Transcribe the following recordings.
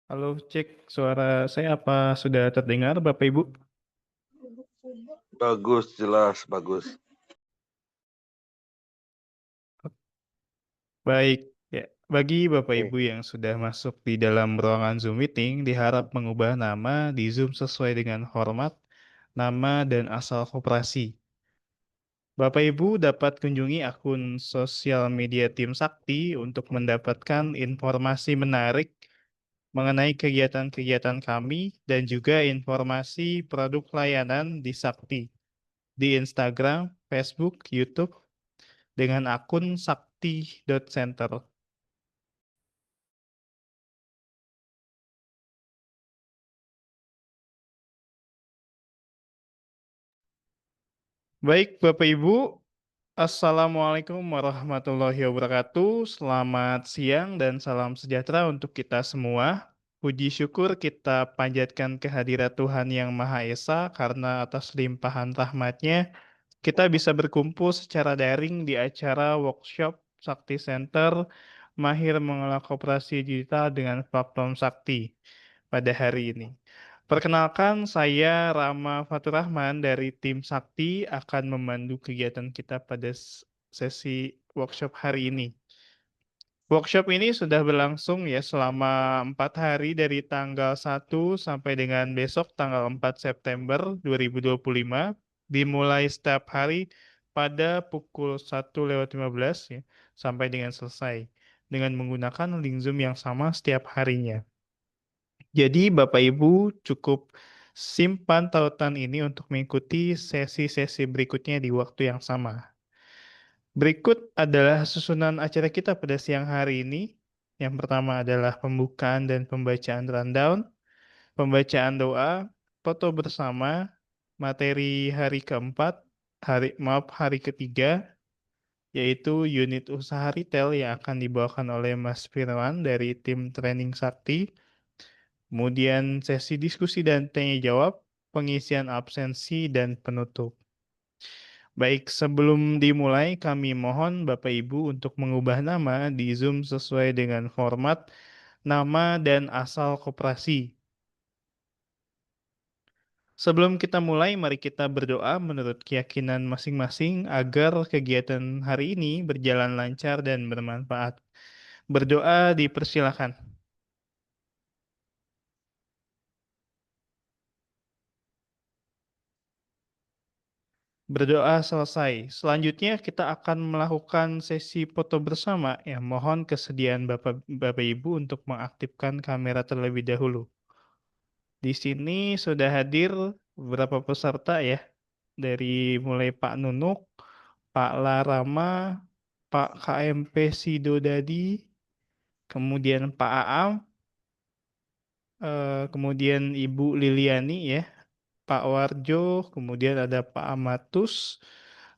Halo, cek suara saya apa sudah terdengar, Bapak Ibu? Bagus, jelas, bagus. Baik, ya. Bagi Bapak Oke. Ibu yang sudah masuk di dalam ruangan Zoom meeting, diharap mengubah nama di Zoom sesuai dengan format, nama, dan asal koperasi. Bapak Ibu dapat kunjungi akun sosial media Tim Sakti untuk mendapatkan informasi menarik mengenai kegiatan-kegiatan kami dan juga informasi produk layanan di Sakti di Instagram, Facebook, YouTube dengan akun sakti.center. Baik, Bapak Ibu, Assalamualaikum warahmatullahi wabarakatuh. Selamat siang dan salam sejahtera untuk kita semua. Puji syukur kita panjatkan kehadirat Tuhan Yang Maha Esa karena atas limpahan rahmat-Nya kita bisa berkumpul secara daring di acara workshop Sakti Center Mahir Mengelola Koperasi Digital dengan Platform Sakti pada hari ini. Perkenalkan, saya Rama Fatur Rahman dari tim Sakti akan memandu kegiatan kita pada sesi workshop hari ini. Workshop ini sudah berlangsung ya selama 4 hari dari tanggal 1 sampai dengan besok tanggal 4 September 2025, dimulai setiap hari pada pukul 1:15 ya, sampai dengan selesai dengan menggunakan link Zoom yang sama setiap harinya. Jadi Bapak Ibu cukup simpan tautan ini untuk mengikuti sesi-sesi berikutnya di waktu yang sama. Berikut adalah susunan acara kita pada siang hari ini. Yang pertama adalah pembukaan dan pembacaan rundown, pembacaan doa, foto bersama, materi hari keempat, hari ketiga, yaitu unit usaha retail yang akan dibawakan oleh Mas Firman dari tim Training Sakti. Kemudian sesi diskusi dan tanya jawab, pengisian absensi, dan penutup. Baik, sebelum dimulai kami mohon Bapak Ibu untuk mengubah nama di Zoom sesuai dengan format, nama, dan asal koperasi. Sebelum kita mulai, mari kita berdoa menurut keyakinan masing-masing agar kegiatan hari ini berjalan lancar dan bermanfaat. Berdoa dipersilakan. Berdoa selesai. Selanjutnya kita akan melakukan sesi foto bersama. Ya, mohon kesediaan Bapak Ibu untuk mengaktifkan kamera terlebih dahulu. Di sini sudah hadir beberapa peserta ya. Dari mulai Pak Nunuk, Pak Larama, Pak KMP Sidodadi, kemudian Pak Aam, kemudian Ibu Liliani ya, Pak Warjo, kemudian ada Pak Amatus,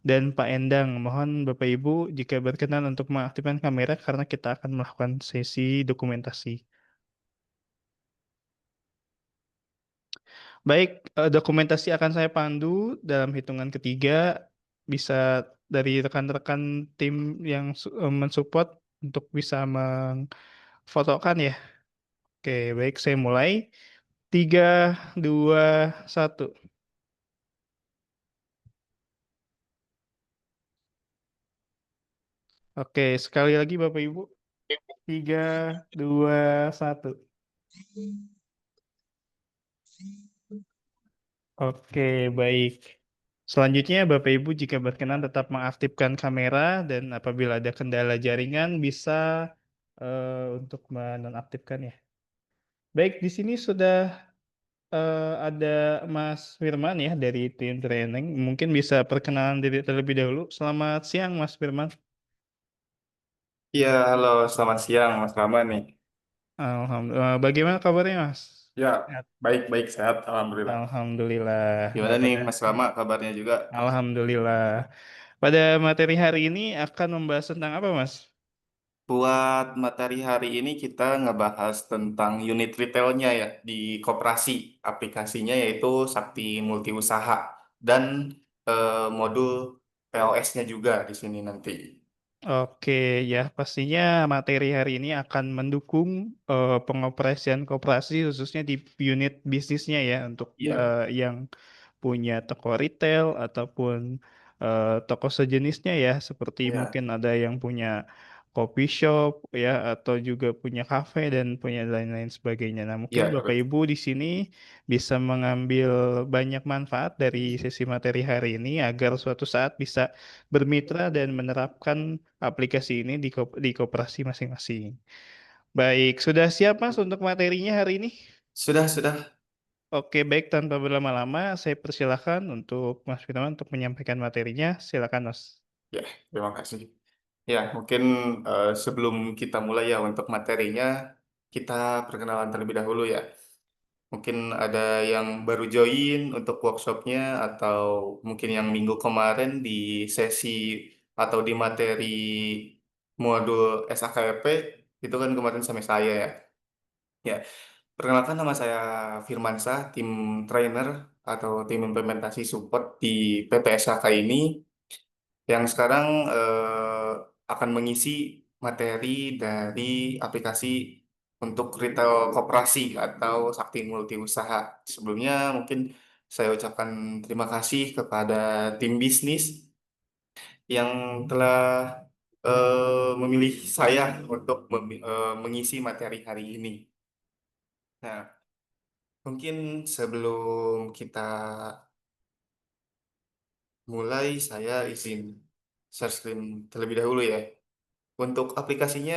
dan Pak Endang. Mohon Bapak Ibu jika berkenan untuk mengaktifkan kamera karena kita akan melakukan sesi dokumentasi. Baik, dokumentasi akan saya pandu dalam hitungan ketiga. Bisa dari rekan-rekan tim yang mensupport untuk bisa mengfotokan ya. Oke, baik saya mulai. 3, 2, 1. Oke, sekali lagi Bapak Ibu. 3, 2, 1. Oke, baik. Selanjutnya, Bapak Ibu jika berkenan tetap mengaktifkan kamera dan apabila ada kendala jaringan bisa untuk menonaktifkan ya. Baik, di sini sudah ada Mas Firman ya dari tim training. Mungkin bisa perkenalan diri terlebih dahulu. Selamat siang, Mas Firman. Iya, halo, selamat siang, Mas Rama nih. Alhamdulillah. Bagaimana kabarnya, Mas? Ya, Sehat. baik-baik, sehat, Alhamdulillah. Alhamdulillah. Gimana nih, Mas Rama, kabarnya juga? Alhamdulillah. Pada materi hari ini akan membahas tentang apa, Mas? Buat materi hari ini kita ngebahas tentang unit retailnya ya di koperasi. Aplikasinya yaitu Sakti Multi Usaha dan modul POS-nya juga di sini nanti. Oke, ya pastinya materi hari ini akan mendukung pengoperasian koperasi khususnya di unit bisnisnya ya untuk Iya, yang punya toko retail ataupun toko sejenisnya ya seperti iya, mungkin ada yang punya coffee shop ya atau juga punya cafe dan punya lain-lain sebagainya. Nah, mungkin iya, Bapak Ibu di sini bisa mengambil banyak manfaat dari sesi materi hari ini agar suatu saat bisa bermitra dan menerapkan aplikasi ini di koperasi masing-masing. Baik, sudah siap Mas untuk materinya hari ini? sudah. Oke, baik tanpa berlama-lama, saya persilahkan untuk Mas Firman untuk menyampaikan materinya. Silakan, Mas. Ya, terima kasih. Ya, mungkin sebelum kita mulai ya untuk materinya, kita perkenalan terlebih dahulu ya. Mungkin ada yang baru join untuk workshopnya atau mungkin yang minggu kemarin di sesi atau di materi modul SAKP itu kan kemarin sama saya ya. Ya, perkenalkan nama saya Firmansyah, tim trainer atau tim implementasi support di PT SAK ini yang sekarang akan mengisi materi dari aplikasi untuk retail koperasi atau sakti multi usaha. Sebelumnya mungkin saya ucapkan terima kasih kepada tim bisnis yang telah memilih saya untuk mengisi materi hari ini. Nah, mungkin sebelum kita mulai, saya izin share screen terlebih dahulu ya. Untuk aplikasinya,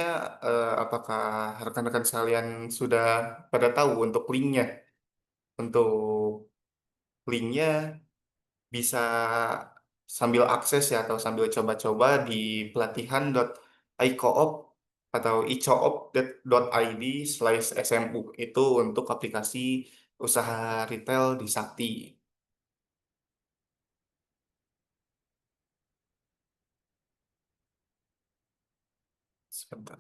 apakah rekan-rekan sekalian sudah pada tahu untuk linknya? Untuk linknya bisa sambil akses ya atau sambil coba-coba di pelatihan.icoop atau icoop.id/smu itu untuk aplikasi usaha retail di Sakti. Sebentar.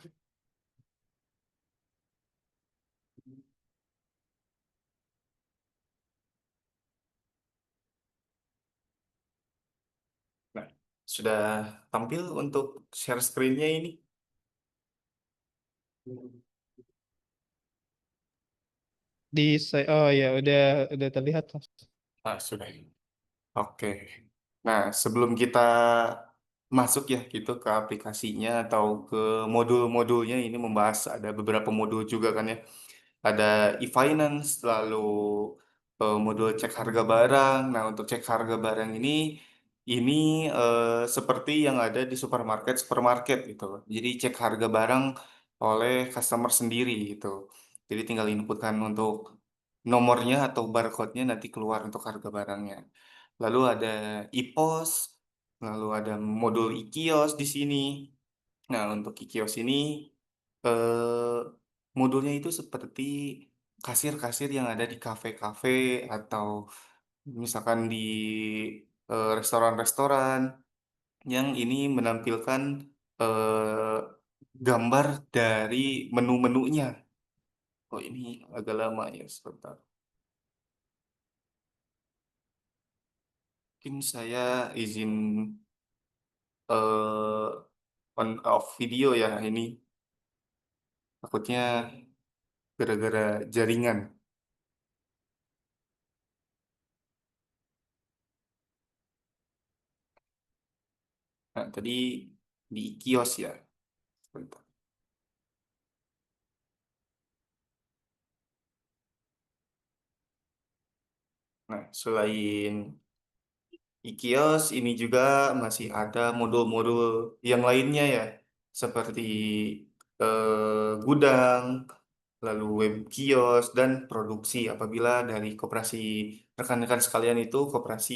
Nah, sudah tampil untuk share screen-nya ini? Oh ya, udah terlihat, Mas. Ah, sudah. Oke. Nah, sebelum kita masuk ya gitu ke aplikasinya atau ke modul-modulnya ini membahas ada beberapa modul juga kan ya. Ada e-finance, lalu modul cek harga barang. Nah, untuk cek harga barang ini seperti yang ada di supermarket gitu. Jadi cek harga barang oleh customer sendiri gitu. Jadi tinggal inputkan untuk nomornya atau barcode-nya nanti keluar untuk harga barangnya. Lalu ada e-pos, lalu ada modul e-kios di sini. Nah, untuk e-kios ini eh, modulnya itu seperti kasir-kasir yang ada di kafe-kafe atau misalkan di restoran-restoran yang ini menampilkan eh, gambar dari menu-menunya. Oh, ini agak lama ya, sebentar. Mungkin saya izin on off video ya ini. Takutnya gara-gara jaringan. Nah, tadi di kios ya. Sebentar. Nah, selain e-kios ini juga masih ada modul-modul yang lainnya ya, seperti gudang, lalu web kios dan produksi apabila dari koperasi rekan-rekan sekalian itu koperasi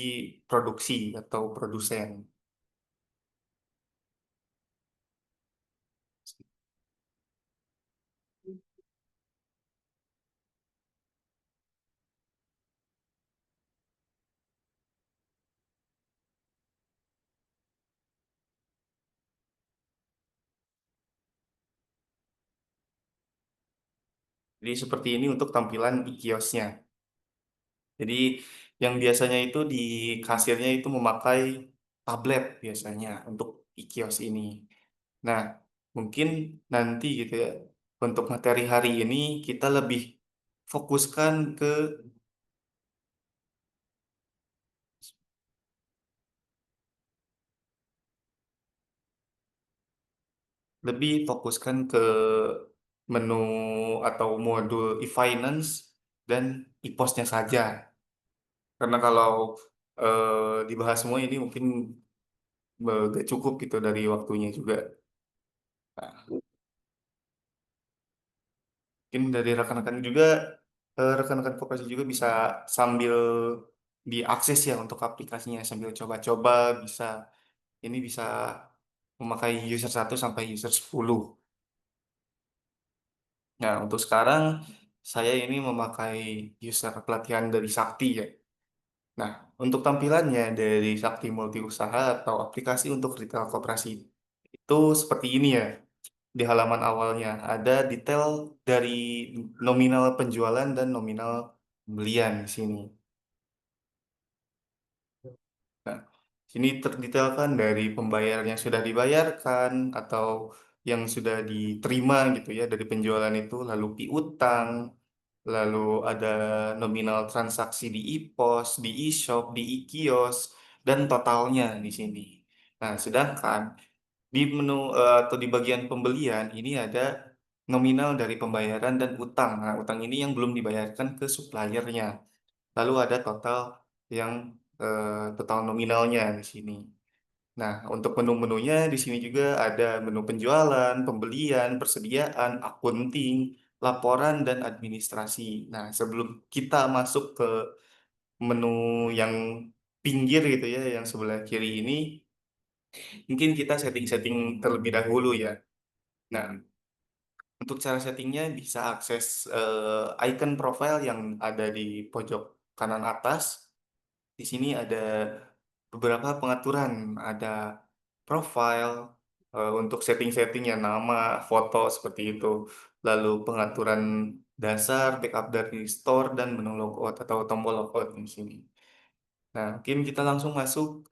produksi atau produsen. Jadi seperti ini untuk tampilan e-kiosnya. Jadi yang biasanya itu di kasirnya itu memakai tablet biasanya untuk e-kios ini. Nah, mungkin nanti gitu ya, untuk materi hari ini kita lebih fokuskan ke menu atau modul e-finance dan e-posnya saja. Karena kalau dibahas semua ini mungkin gak cukup gitu dari waktunya juga. Nah, mungkin dari rekan-rekan juga, rekan-rekan koperasi juga bisa sambil diakses ya untuk aplikasinya sambil coba-coba bisa ini bisa memakai user 1 sampai user 10. Nah, untuk sekarang saya ini memakai user pelatihan dari Sakti ya. Nah, untuk tampilannya dari Sakti Multi Usaha atau aplikasi untuk retail koperasi itu seperti ini ya. Di halaman awalnya ada detail dari nominal penjualan dan nominal pembelian di sini. Nah, sini terdetailkan dari pembayaran yang sudah dibayarkan atau yang sudah diterima gitu ya dari penjualan itu, lalu piutang, lalu ada nominal transaksi di e-pos, di e-shop, di e-kios, dan totalnya di sini. Nah, sedangkan di menu atau di bagian pembelian ini ada nominal dari pembayaran dan utang. Nah, utang ini yang belum dibayarkan ke suppliernya. Lalu ada total yang total nominalnya di sini. Nah, untuk menu-menunya di sini juga ada menu penjualan, pembelian, persediaan, akunting, laporan, dan administrasi. Nah, sebelum kita masuk ke menu yang pinggir gitu ya, yang sebelah kiri ini, mungkin kita setting-setting terlebih dahulu ya. Nah, untuk cara settingnya bisa akses icon profile yang ada di pojok kanan atas. Di sini ada beberapa pengaturan, ada profile untuk setting-settingnya nama, foto seperti itu. Lalu pengaturan dasar, backup dari store dan menu logout atau tombol logout di sini. Nah, mungkin kita langsung masuk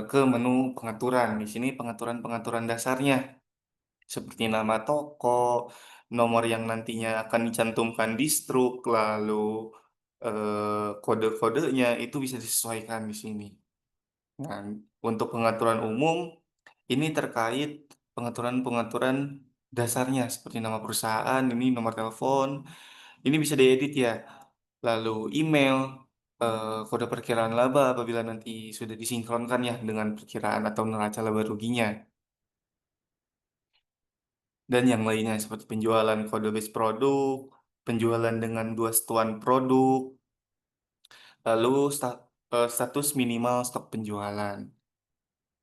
ke menu pengaturan. Di sini pengaturan-pengaturan dasarnya seperti nama toko, nomor yang nantinya akan dicantumkan di struk, lalu kode-kodenya itu bisa disesuaikan di sini. Nah, untuk pengaturan umum, ini terkait pengaturan-pengaturan dasarnya seperti nama perusahaan, ini nomor telepon, ini bisa diedit ya. Lalu email, kode perkiraan laba apabila nanti sudah disinkronkan ya dengan perkiraan atau neraca laba ruginya. Dan yang lainnya seperti penjualan kode base produk, penjualan dengan dua satuan produk, lalu status minimal stok penjualan.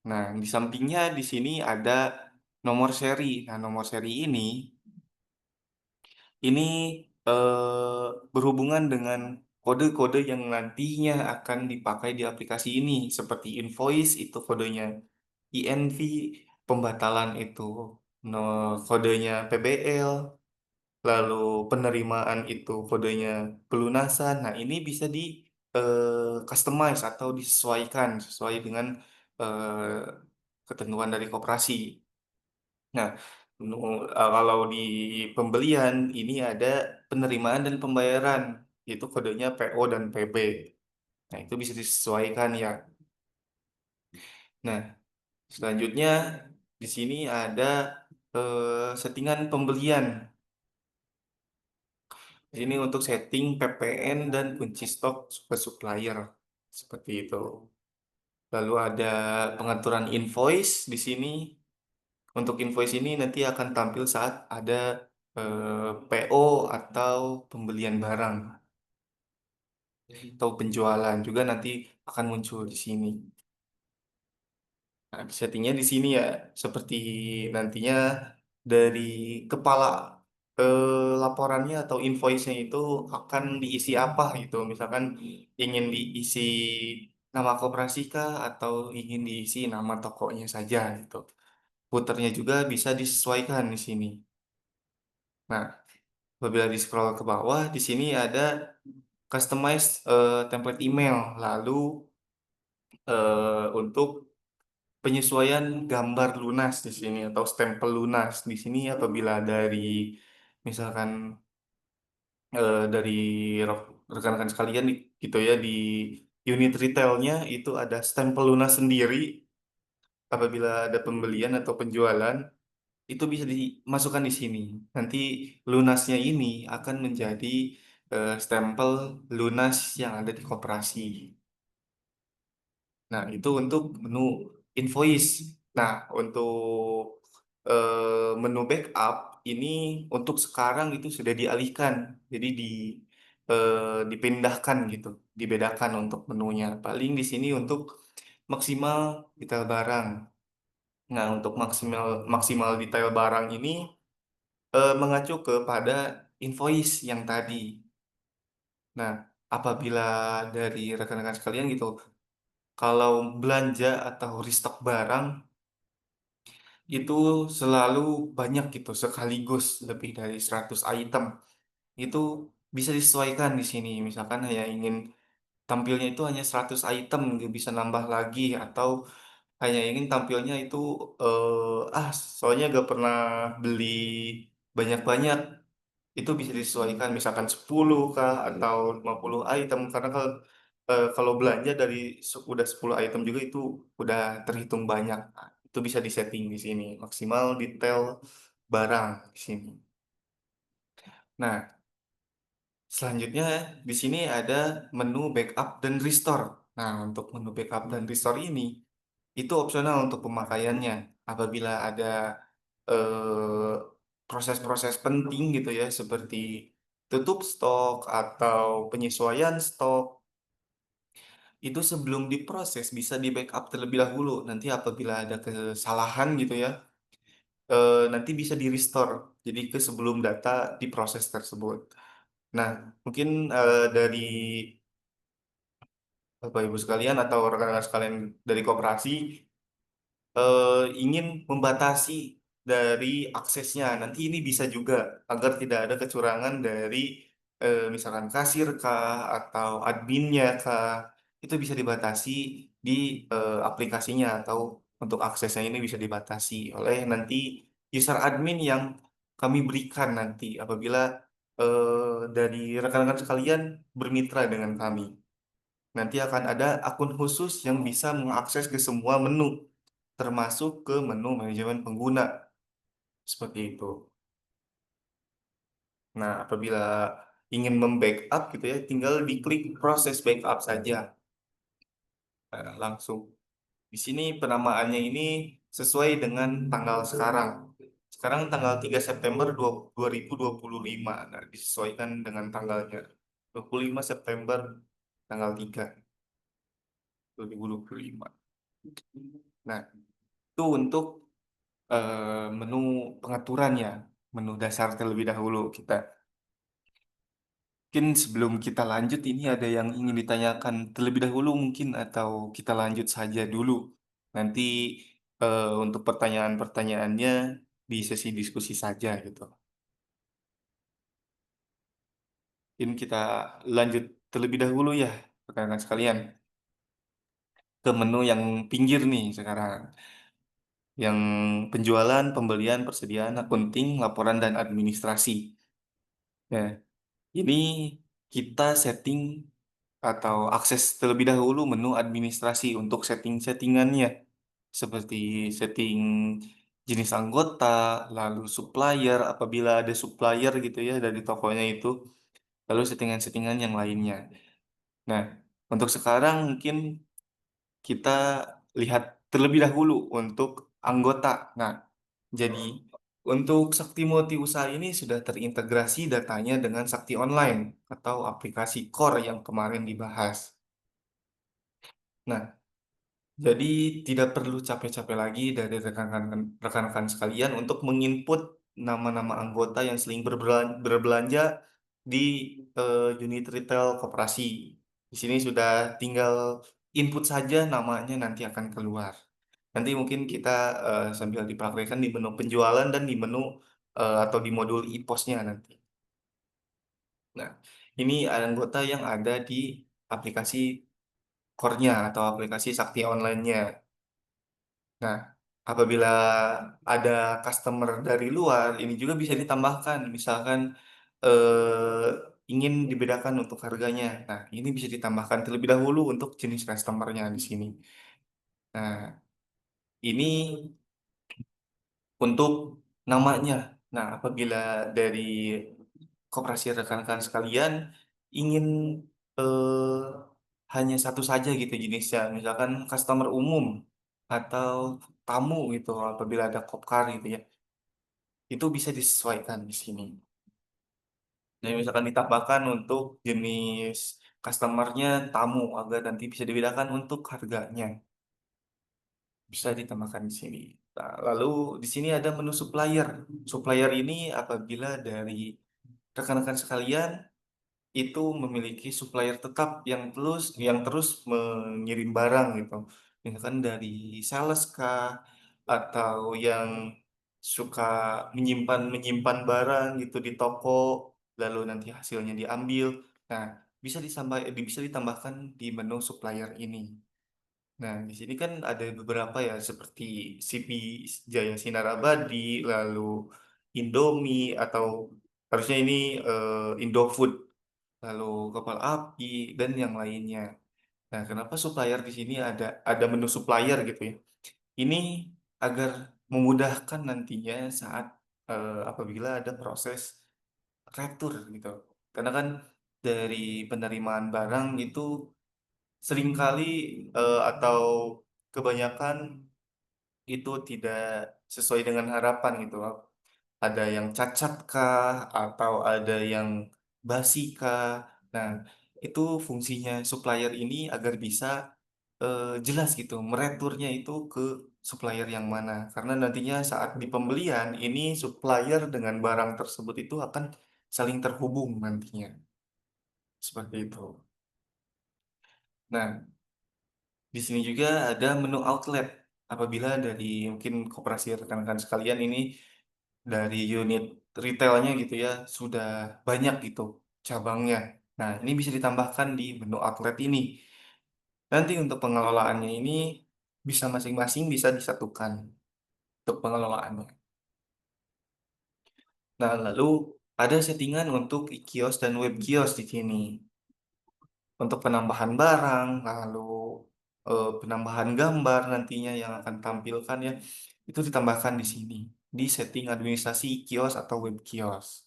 Nah, di sampingnya di sini ada nomor seri. Nah, nomor seri ini berhubungan dengan kode-kode yang nantinya akan dipakai di aplikasi ini, seperti invoice itu kodenya INV, pembatalan itu no, kodenya PBL, lalu penerimaan itu kodenya pelunasan. Nah, ini bisa di customize atau disesuaikan sesuai dengan eh, ketentuan dari koperasi. Nah, kalau di pembelian ini ada penerimaan dan pembayaran, itu kodenya PO dan PB. Nah, itu bisa disesuaikan ya. Nah, selanjutnya Di sini ada settingan pembelian. Di sini untuk setting PPN dan kunci stok ke supplier seperti itu. Lalu ada pengaturan invoice di sini. Untuk invoice ini nanti akan tampil saat ada PO atau pembelian barang atau penjualan juga nanti akan muncul di sini. Nah, settingnya di sini ya, seperti nantinya dari kepala laporannya atau invoice-nya itu akan diisi apa gitu. Misalkan ingin diisi nama koperasi kah atau ingin diisi nama tokonya saja gitu. Puternya juga bisa disesuaikan di sini. Nah, apabila di scroll ke bawah, di sini ada customize template email. Lalu untuk penyesuaian gambar lunas di sini atau stempel lunas di sini apabila dari misalkan dari rekan-rekan sekalian gitu ya di unit retailnya itu ada stempel lunas sendiri apabila ada pembelian atau penjualan itu bisa dimasukkan di sini. Nanti lunasnya ini akan menjadi stempel lunas yang ada di koperasi. Nah, itu untuk menu invoice. Nah, untuk menu backup ini untuk sekarang itu sudah dialihkan. Jadi dipindahkan gitu, dibedakan untuk menunya. Paling di sini untuk maksimal detail barang. Nah, untuk maksimal maksimal detail barang ini mengacu kepada invoice yang tadi. Nah, apabila dari rekan-rekan sekalian gitu, kalau belanja atau restock barang itu selalu banyak gitu sekaligus lebih dari 100 item itu bisa disesuaikan di sini misalkan hanya ingin tampilnya itu hanya 100 item nggak bisa nambah lagi atau hanya ingin tampilnya itu soalnya gak pernah beli banyak-banyak itu bisa disesuaikan misalkan 10 kah atau 50 item karena kalau belanja dari udah 10 item juga itu udah terhitung banyak. Nah, itu bisa disetting di sini maksimal detail barang di sini. Nah, selanjutnya di sini ada menu backup dan restore. Nah, untuk menu backup dan restore ini itu opsional untuk pemakaiannya. Apabila ada eh, proses-proses penting gitu ya, seperti tutup stok atau penyesuaian stok, itu sebelum diproses bisa di backup terlebih dahulu. Nanti apabila ada kesalahan gitu ya, nanti bisa di restore. Jadi ke sebelum data diproses tersebut. Nah, mungkin dari Bapak Ibu sekalian atau rekan-rekan sekalian dari koperasi ingin membatasi dari aksesnya. Nanti ini bisa juga agar tidak ada kecurangan dari misalkan kasir kah atau adminnya kah itu bisa dibatasi di aplikasinya atau untuk aksesnya ini bisa dibatasi oleh nanti user admin yang kami berikan nanti apabila dari rekan-rekan sekalian bermitra dengan kami. Nanti akan ada akun khusus yang bisa mengakses ke semua menu termasuk ke menu manajemen pengguna seperti itu. Nah, apabila ingin membackup gitu ya, tinggal diklik proses backup saja. Nah, langsung. Di sini penamaannya ini sesuai dengan tanggal sekarang. Sekarang tanggal 3 September 2025. Nah, disesuaikan dengan tanggalnya. 25 September tanggal 3 2025. Nah, itu untuk menu pengaturannya, menu dasar terlebih dahulu kita. Mungkin sebelum kita lanjut ini ada yang ingin ditanyakan terlebih dahulu mungkin atau kita lanjut saja dulu. Nanti untuk pertanyaan-pertanyaannya di sesi diskusi saja gitu. Mungkin kita lanjut terlebih dahulu ya, rekan-rekan sekalian, ke menu yang pinggir nih sekarang. Yang penjualan, pembelian, persediaan, akunting, laporan, dan administrasi. Ya, ini kita setting atau akses terlebih dahulu menu administrasi untuk setting-settingannya seperti setting jenis anggota, lalu supplier apabila ada supplier gitu ya dari tokonya itu, lalu settingan-settingan yang lainnya. Nah, untuk sekarang mungkin kita lihat terlebih dahulu untuk anggota. Nah, jadi untuk Sakti Multi Usaha ini sudah terintegrasi datanya dengan Sakti Online atau aplikasi Core yang kemarin dibahas. Nah, jadi tidak perlu capek-capek lagi dari rekan-rekan sekalian untuk menginput nama-nama anggota yang sering berbelanja di unit retail koperasi. Di sini sudah tinggal input saja namanya nanti akan keluar. Nanti mungkin kita sambil dipraktekkan di menu penjualan dan di menu atau di modul e-posnya nanti. Nah, ini anggota yang ada di aplikasi core-nya atau aplikasi Sakti Online-nya. Nah, apabila ada customer dari luar, ini juga bisa ditambahkan. Misalkan ingin dibedakan untuk harganya. Nah, ini bisa ditambahkan terlebih dahulu untuk jenis customer-nya di sini. Nah, ini untuk namanya. Nah, apabila dari koperasi rekan-rekan sekalian ingin eh, hanya satu saja gitu jenisnya, misalkan customer umum atau tamu gitu, apabila ada kopkar gitu ya, itu bisa disesuaikan di sini. Jadi misalkan ditambahkan untuk jenis customernya tamu agar nanti bisa dibedakan untuk harganya. Bisa ditambahkan di sini. Nah, lalu di sini ada menu supplier. Supplier ini apabila dari rekan-rekan sekalian itu memiliki supplier tetap yang terus mengirim barang gitu. Misalkan dari sales kah atau yang suka menyimpan menyimpan barang gitu di toko lalu nanti hasilnya diambil. Nah, bisa ditambahkan di menu supplier ini. Nah, di sini kan ada beberapa ya seperti CP Jaya Sinar Abadi, lalu Indomie atau harusnya ini Indofood, lalu Kapal Api dan yang lainnya. Nah, kenapa supplier di sini ada menu supplier gitu ya? Ini agar memudahkan nantinya saat apabila ada proses retur gitu. Karena kan dari penerimaan barang itu seringkali atau kebanyakan itu tidak sesuai dengan harapan gitu. Ada yang cacat kah atau ada yang basi kah. Nah, itu fungsinya supplier ini agar bisa jelas gitu mereturnya itu ke supplier yang mana. Karena nantinya saat di pembelian ini supplier dengan barang tersebut itu akan saling terhubung nantinya. Seperti itu. Nah, di sini juga ada menu outlet. Apabila dari mungkin koperasi rekan-rekan sekalian ini dari unit retailnya gitu ya sudah banyak gitu cabangnya. Nah, ini bisa ditambahkan di menu outlet ini. Nanti untuk pengelolaannya ini bisa masing-masing bisa disatukan untuk pengelolaannya. Nah, lalu ada settingan untuk e-kios dan web kios di sini. Untuk penambahan barang, lalu penambahan gambar nantinya yang akan tampilkan ya, itu ditambahkan di sini, di setting administrasi kios atau web kios.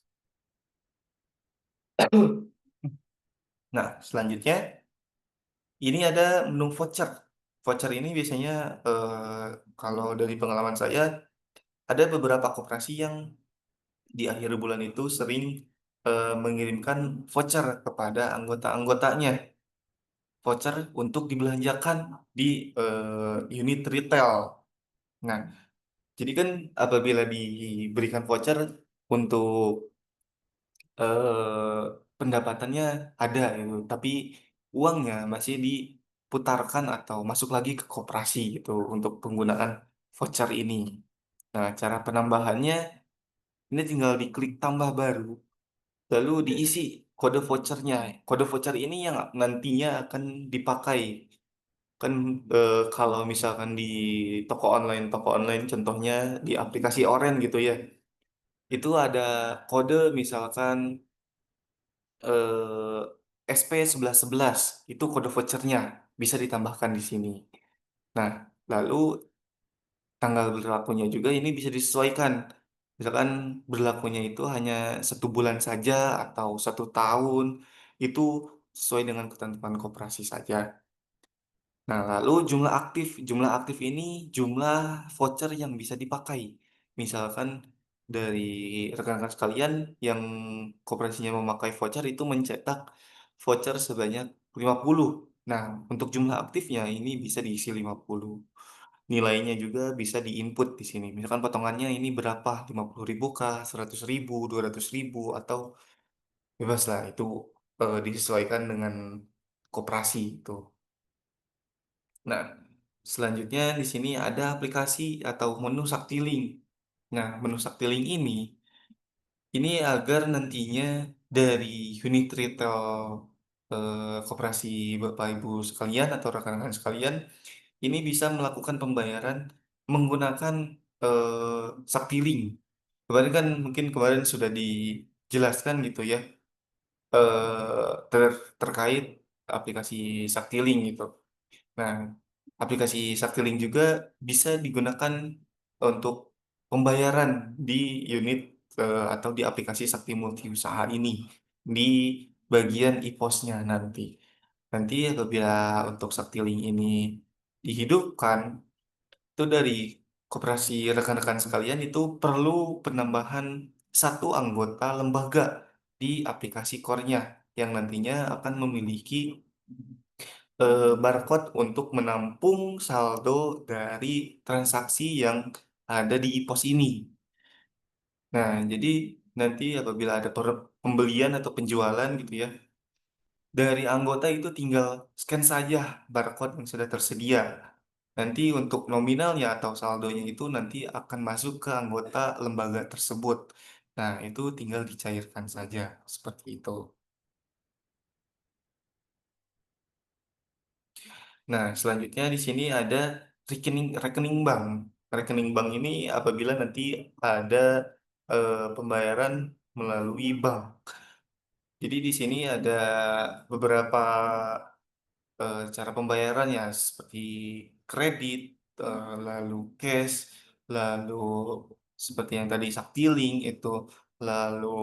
Nah, selanjutnya ini ada menu voucher. Voucher ini biasanya kalau dari pengalaman saya ada beberapa koperasi yang di akhir bulan itu sering mengirimkan voucher kepada anggota-anggotanya. Voucher untuk dibelanjakan di unit retail. Nah, jadi kan apabila diberikan voucher untuk pendapatannya ada gitu, tapi uangnya masih diputarkan atau masuk lagi ke koperasi gitu untuk penggunaan voucher ini. Nah, cara penambahannya ini tinggal diklik tambah baru, lalu diisi kode vouchernya. Kode voucher ini yang nantinya akan dipakai. Kan kalau misalkan di toko online contohnya di aplikasi Oren gitu ya, itu ada kode misalkan SP1111 itu kode vouchernya bisa ditambahkan di sini. Nah, lalu tanggal berlakunya juga ini bisa disesuaikan. Misalkan berlakunya itu hanya 1 bulan saja atau 1 tahun, itu sesuai dengan ketentuan koperasi saja. Nah, lalu jumlah aktif ini jumlah voucher yang bisa dipakai. Misalkan dari rekan-rekan sekalian yang koperasinya memakai voucher itu mencetak voucher sebanyak 50. Nah, untuk jumlah aktifnya ini bisa diisi 50. Nilainya juga bisa di-input di sini. Misalkan potongannya ini berapa, 50.000 kah, 100.000, 200.000, atau bebas lah itu disesuaikan dengan koperasi itu. Nah, selanjutnya di sini ada aplikasi atau menu Saktiling. Nah, menu Saktiling ini agar nantinya dari unit retail koperasi Bapak Ibu sekalian atau rekan-rekan sekalian ini bisa melakukan pembayaran menggunakan Saktiling. Kemarin sudah dijelaskan gitu ya terkait aplikasi Saktiling gitu. Nah, aplikasi Saktiling juga bisa digunakan untuk pembayaran di unit atau di aplikasi Sakti Multi Usaha ini di bagian IPOS-nya nanti. Nanti apabila untuk Saktiling ini dihidupkan, itu dari koperasi rekan-rekan sekalian itu perlu penambahan 1 anggota lembaga di aplikasi core-nya yang nantinya akan memiliki barcode untuk menampung saldo dari transaksi yang ada di pos ini. Nah, jadi nanti apabila ada pembelian atau penjualan gitu ya, dari anggota itu tinggal scan saja barcode yang sudah tersedia. Nanti untuk nominalnya atau saldonya itu nanti akan masuk ke anggota lembaga tersebut. Nah, itu tinggal dicairkan saja seperti itu. Nah, selanjutnya di sini ada rekening rekening bank. Rekening bank ini apabila nanti ada pembayaran melalui bank. Jadi di sini ada beberapa cara pembayarannya seperti kredit, lalu cash, lalu seperti yang tadi Saktiling itu, lalu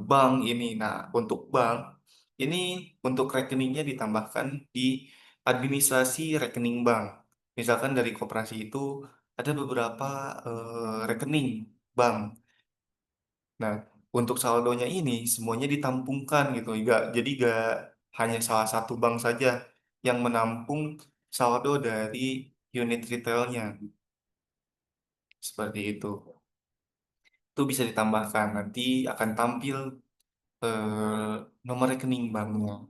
bank ini. Nah, untuk bank ini untuk rekeningnya ditambahkan di administrasi rekening bank. Misalkan dari koperasi itu ada beberapa rekening bank. Nah, untuk saldonya ini semuanya ditampungkan gitu. Jadi nggak hanya salah satu bank saja yang menampung saldo dari unit retailnya seperti itu. Itu bisa ditambahkan nanti akan tampil nomor rekening banknya.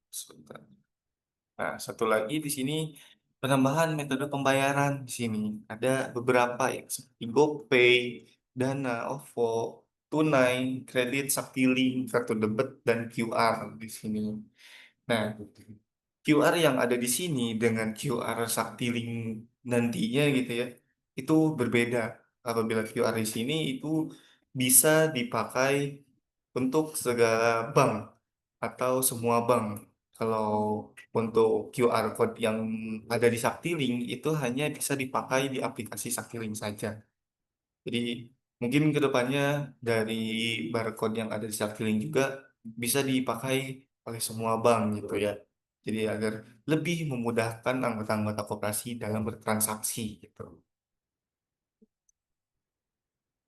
Sebentar. Nah, satu lagi di sini penambahan metode pembayaran di sini ada beberapa ya seperti GoPay, Dana, OVO, tunai, kredit, Saktiling, kartu debit dan QR di sini. Nah, QR yang ada di sini dengan QR Saktiling nantinya gitu ya, itu berbeda. Apabila QR di sini itu bisa dipakai untuk segala bank atau semua bank. Kalau untuk QR code yang ada di Saktiling itu hanya bisa dipakai di aplikasi Saktiling saja. Jadi mungkin ke depannya dari barcode yang ada di Saktiling juga bisa dipakai oleh semua bank gitu ya. Jadi agar lebih memudahkan anggota-anggota koperasi dalam bertransaksi gitu.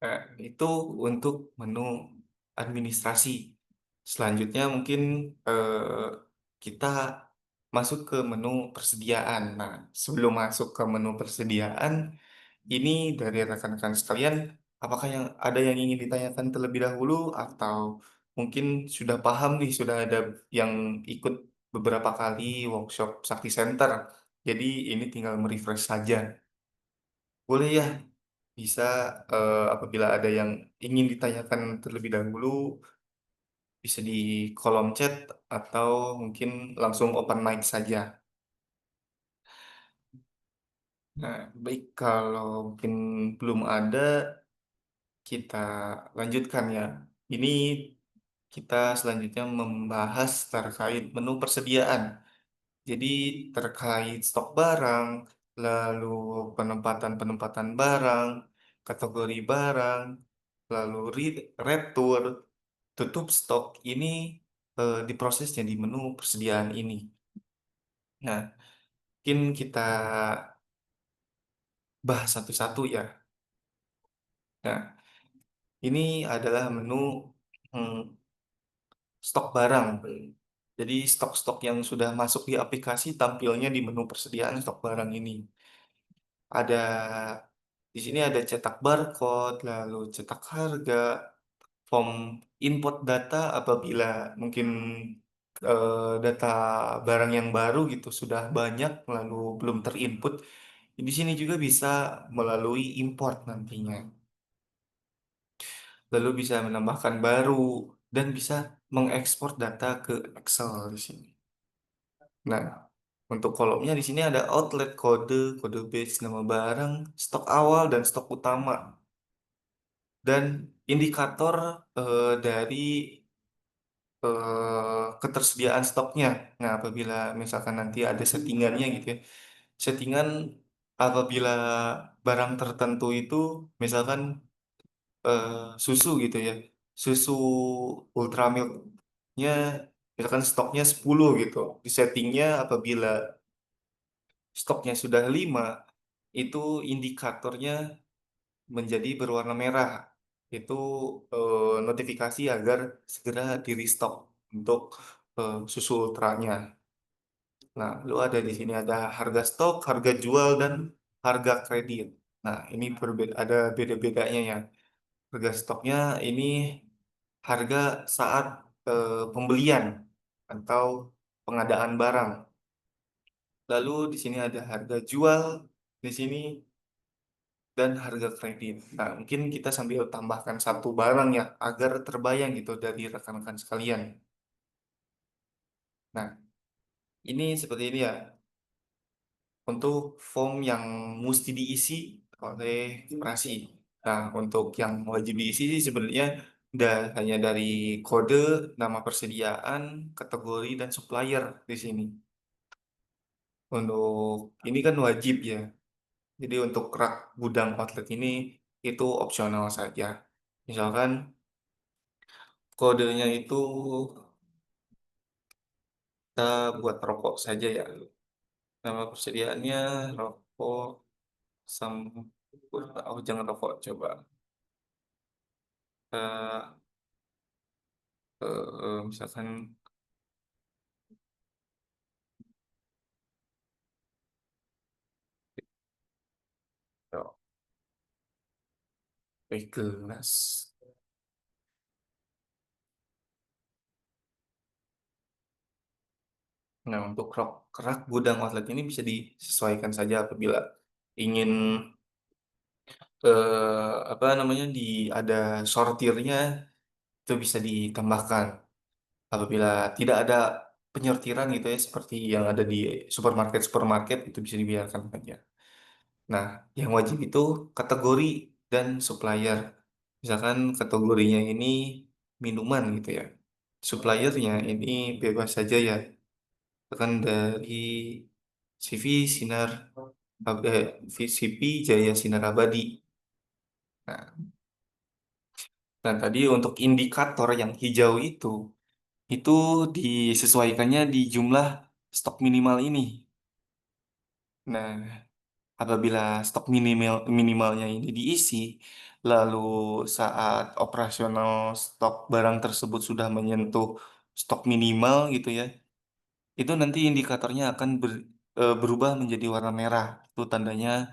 Nah, itu untuk menu administrasi. Selanjutnya mungkin kita masuk ke menu persediaan. Nah, sebelum masuk ke menu persediaan, ini dari rekan-rekan sekalian, apakah ada yang ingin ditanyakan terlebih dahulu atau mungkin sudah paham nih, sudah ada yang ikut beberapa kali workshop Sakti Center. Jadi ini tinggal merefresh saja. Boleh ya, bisa apabila ada yang ingin ditanyakan terlebih dahulu, bisa di kolom chat atau mungkin langsung open mic saja. Nah, baik kalau mungkin belum ada, kita lanjutkan ya. Ini kita selanjutnya membahas terkait menu persediaan. Jadi terkait stok barang, lalu penempatan-penempatan barang, kategori barang, lalu retur, tutup stok ini diprosesnya di menu persediaan ini. Nah, mungkin kita bahas satu-satu ya. Nah, ini adalah menu hmm, stok barang. Jadi stok-stok yang sudah masuk di aplikasi tampilnya di menu persediaan stok barang ini. Ada di sini ada cetak barcode, lalu cetak harga, form input data apabila mungkin data barang yang baru gitu sudah banyak lalu belum terinput. Di sini juga bisa melalui import nantinya. Lalu bisa menambahkan baru dan bisa mengekspor data ke Excel di sini. Nah, untuk kolomnya di sini ada outlet kode, kode batch, nama barang, stok awal dan stok utama, dan indikator dari ketersediaan stoknya. Nah, apabila misalkan nanti ada settingannya gitu ya, settingan apabila barang tertentu itu misalkan eh, susu gitu ya, susu Ultramilknya misalkan stoknya 10 gitu, di settingnya apabila stoknya sudah 5 itu indikatornya menjadi berwarna merah. Itu notifikasi agar segera di restock untuk susu ultranya. Nah, lu ada di sini ada harga stok, harga jual, dan harga kredit. Nah, ini ada beda-bedanya ya. Harga stoknya ini harga saat pembelian atau pengadaan barang. Lalu di sini ada harga jual di sini dan harga kredit. Nah, mungkin kita sambil tambahkan satu barang ya agar terbayang gitu dari rekan-rekan sekalian. Nah, ini seperti ini ya untuk form yang mesti diisi oleh koperasi. Nah, untuk yang wajib diisi sih sebenarnya udah hanya dari kode, nama persediaan, kategori, dan supplier di sini. Untuk ini kan wajib ya. Jadi untuk rak gudang outlet ini itu opsional saja. Misalkan kodenya itu kita buat rokok saja ya. Nama persediaannya rokok sama oh jangan rokok coba. Eh, misalkan oh, gelas. Nah, untuk rak gudang outlet ini bisa disesuaikan saja apabila ingin apa namanya ada sortirnya itu bisa ditambahkan. Apabila tidak ada penyortiran gitu ya seperti yang ada di supermarket itu bisa dibiarkan saja. Nah, yang wajib itu kategori dan supplier. Misalkan kategorinya ini minuman gitu ya. Suppliernya ini bebas saja ya. Misalkan dari CV Sinar CV Jaya Sinar Abadi. Nah, dan tadi untuk indikator yang hijau itu disesuaikannya di jumlah stok minimal ini. Nah, apabila stok minimalnya ini diisi, lalu saat operasional stok barang tersebut sudah menyentuh stok minimal gitu ya, itu nanti indikatornya akan berubah menjadi warna merah. Itu tandanya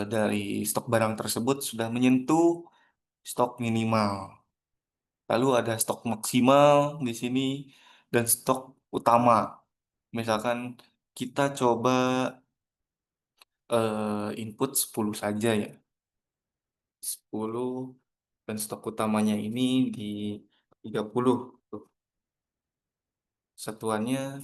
dari stok barang tersebut sudah menyentuh stok minimal. Lalu ada stok maksimal di sini dan stok utama. Misalkan kita coba input 10 saja ya. 10 dan stok utamanya ini di 30. Tuh, satuannya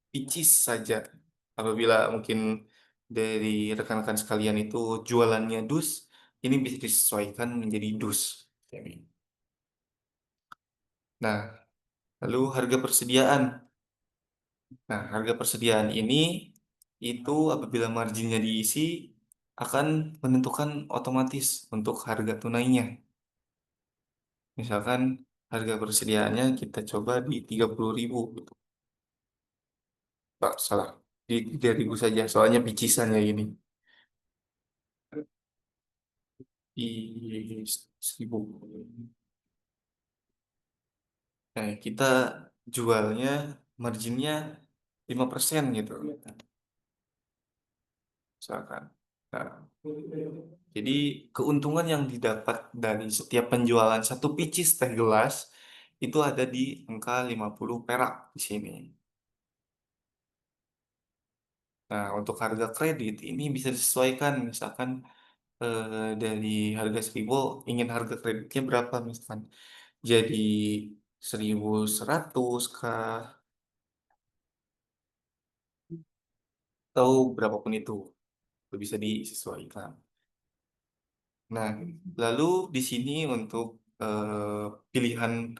picis saja. Apabila mungkin dari rekan-rekan sekalian itu jualannya dus, ini bisa disesuaikan menjadi dus. Nah, lalu harga persediaan. Nah, harga persediaan ini itu apabila marginnya diisi akan menentukan otomatis untuk harga tunainya. Misalkan harga persediaannya kita coba di 30.000 gitu. Pak, salah. Di 3.000 saja, soalnya picisannya ini. Di 1.000. Nah, kita jualnya marginnya 5% gitu. Misalkan. Nah, jadi keuntungan yang didapat dari setiap penjualan satu pieces teh gelas itu ada di angka 50 perak di sini. Nah, untuk harga kredit ini bisa disesuaikan misalkan dari harga 1.000 ingin harga kreditnya berapa misalkan. Jadi 1.100 kah atau berapapun itu bisa disesuaikan. Nah, lalu di sini untuk pilihan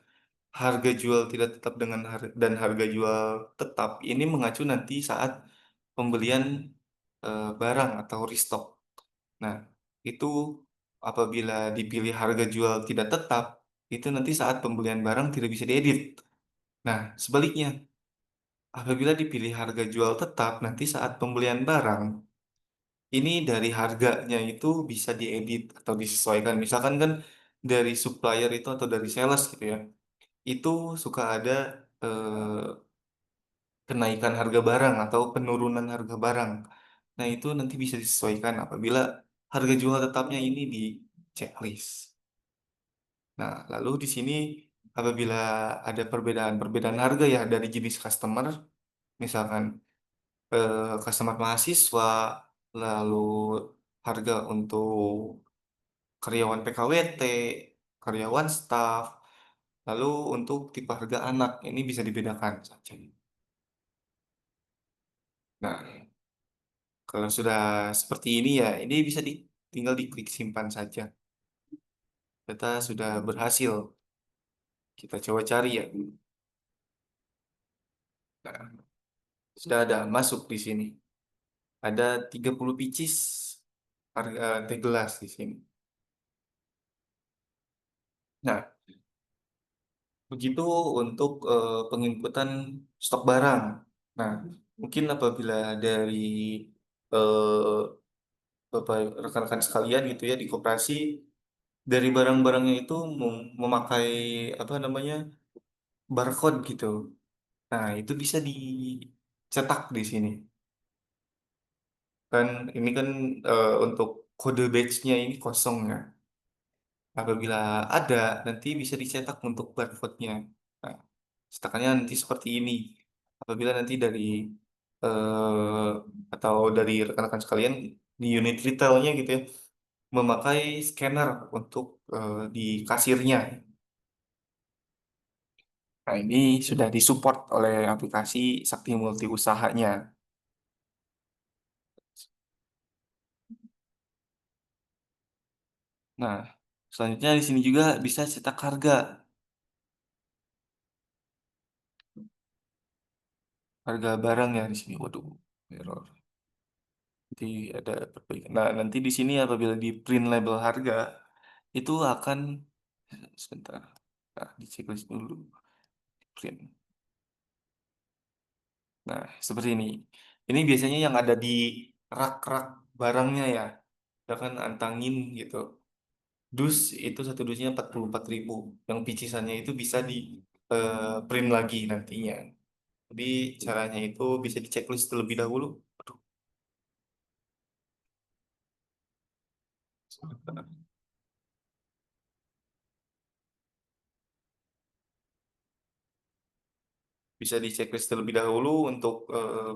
harga jual tidak tetap dengan dan harga jual tetap ini mengacu nanti saat pembelian barang atau restock. Nah, itu apabila dipilih harga jual tidak tetap, itu nanti saat pembelian barang tidak bisa diedit. Nah, sebaliknya, apabila dipilih harga jual tetap, nanti saat pembelian barang, ini dari harganya itu bisa diedit atau disesuaikan. Misalkan kan dari supplier itu atau dari sales gitu ya, itu suka ada kenaikan harga barang atau penurunan harga barang. Nah, itu nanti bisa disesuaikan apabila harga jual tetapnya ini di checklist. Nah, lalu di sini apabila ada perbedaan-perbedaan harga ya dari jenis customer, misalkan customer mahasiswa, lalu harga untuk karyawan PKWT, karyawan staff, lalu untuk tipe harga anak ini bisa dibedakan saja. Nah, kalau sudah seperti ini ya, ini bisa tinggal diklik simpan saja. Data sudah berhasil. Kita coba cari ya. Nah, sudah ada masuk di sini. Ada 30 pieces harga teh gelas di sini. Nah, begitu untuk penginputan stok barang. Nah, mungkin apabila dari eh, Bapak rekan-rekan sekalian gitu ya di koperasi dari barang-barangnya itu memakai apa namanya barcode gitu. Nah, itu bisa dicetak di sini. Kan ini kan untuk kode batch-nya ini kosong ya. Apabila ada, nanti bisa dicetak untuk barcode-nya. Nah, cetakannya nanti seperti ini. Apabila nanti dari eh, atau dari rekan-rekan sekalian di unit retailnya gitu ya, memakai scanner untuk di kasirnya. Nah, ini sudah disupport oleh aplikasi Sakti Multi Usahanya. Nah, selanjutnya di sini juga bisa cetak harga, harga barang ya di sini. Waduh, error. Nanti ada perbaikan. Nah, nanti di sini apabila di print label harga itu akan sebentar. Nah, di checklist dulu. Print. Nah, seperti ini. Ini biasanya yang ada di rak-rak barangnya ya. Misalkan antangin gitu. Dus itu satu dusnya 44.000. Yang picisannya itu bisa di print lagi nantinya. Jadi caranya itu bisa di checklist terlebih dahulu. Aduh, sebentar. Bisa di checklist terlebih dahulu untuk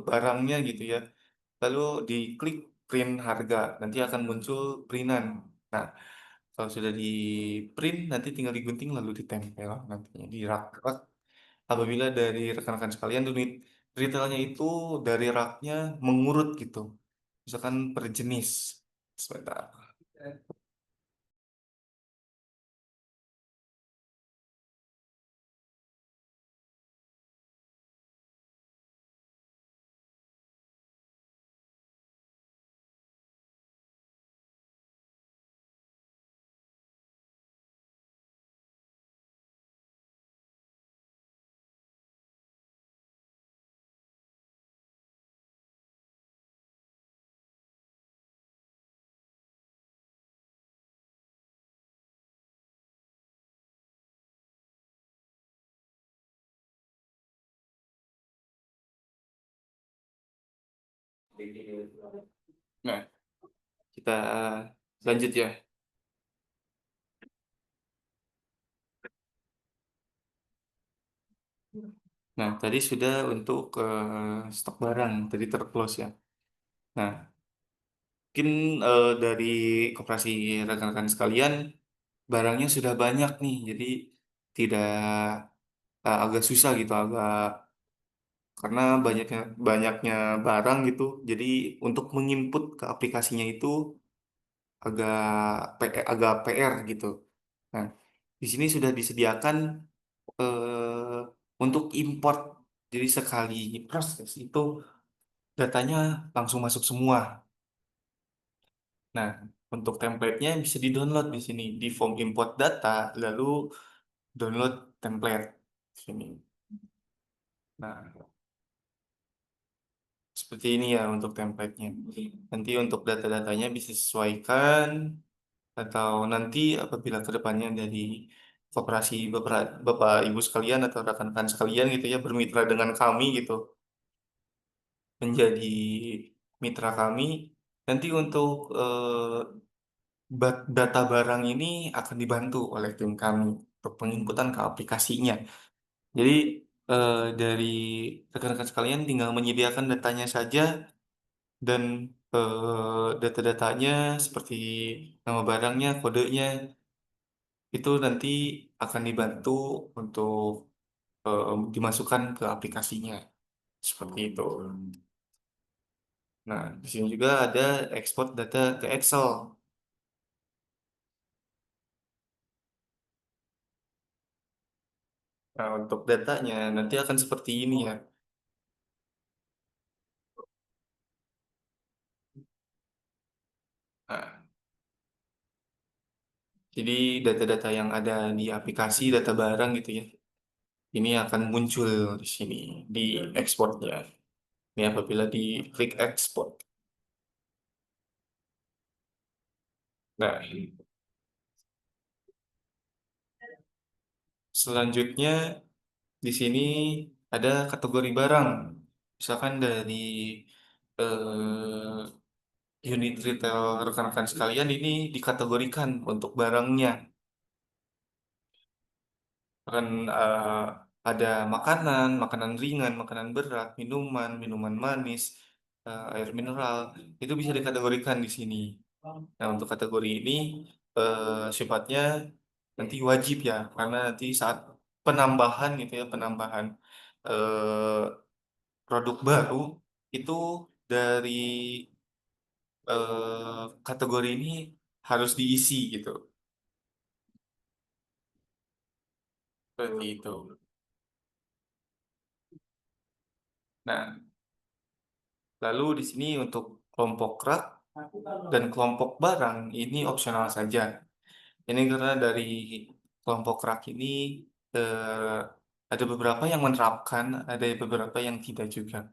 barangnya gitu ya. Lalu diklik print harga, nanti akan muncul printan. Nah, kalau sudah di print, nanti tinggal digunting lalu ditempel nantinya di rak-rak. Apabila dari rekan-rekan sekalian unit retailnya itu dari raknya mengurut gitu, misalkan per jenis. Sebentar. Nah, kita lanjut ya. Nah, tadi sudah untuk stok barang, tadi terclose ya. Nah, mungkin dari koperasi rekan-rekan sekalian, barangnya sudah banyak nih, jadi tidak agak susah gitu, agak karena banyaknya banyaknya barang gitu. Jadi untuk menginput ke aplikasinya itu agak agak PR gitu. Nah, di sini sudah disediakan untuk import. Jadi sekali proses itu datanya langsung masuk semua. Nah, untuk template-nya bisa di-download di sini di form import data, lalu download template di sini. Nah, seperti ini ya untuk template-nya. Nanti untuk data-datanya bisa disesuaikan atau nanti apabila kedepannya dari koperasi Bapak, Bapak Ibu sekalian atau rekan-rekan sekalian gitu ya bermitra dengan kami gitu menjadi mitra kami nanti untuk data barang ini akan dibantu oleh tim kami untuk penginputan ke aplikasinya. Jadi dari rekan-rekan sekalian tinggal menyediakan datanya saja dan data-datanya seperti nama barangnya, kodenya itu nanti akan dibantu untuk dimasukkan ke aplikasinya seperti itu. Nah, di sini juga ada ekspor data ke Excel. Nah, untuk datanya nanti akan seperti ini ya. Nah, jadi data-data yang ada di aplikasi data barang gitu ya. Ini akan muncul di sini di ekspornya. Ini apabila di klik ekspor. Nah, selanjutnya di sini ada kategori barang. Misalkan dari unit retail rekan-rekan sekalian ini dikategorikan untuk barangnya. Kan ada makanan, makanan ringan, makanan berat, minuman, minuman manis, air mineral, itu bisa dikategorikan di sini. Nah, untuk kategori ini sifatnya nanti wajib ya, karena nanti saat penambahan gitu ya, penambahan eh, produk baru itu dari kategori ini harus diisi gitu. Seperti itu. Nah, lalu di sini untuk kelompok rak dan kelompok barang ini opsional saja. Ini karena dari kelompok rak ini eh, ada beberapa yang menerapkan, ada beberapa yang tidak juga.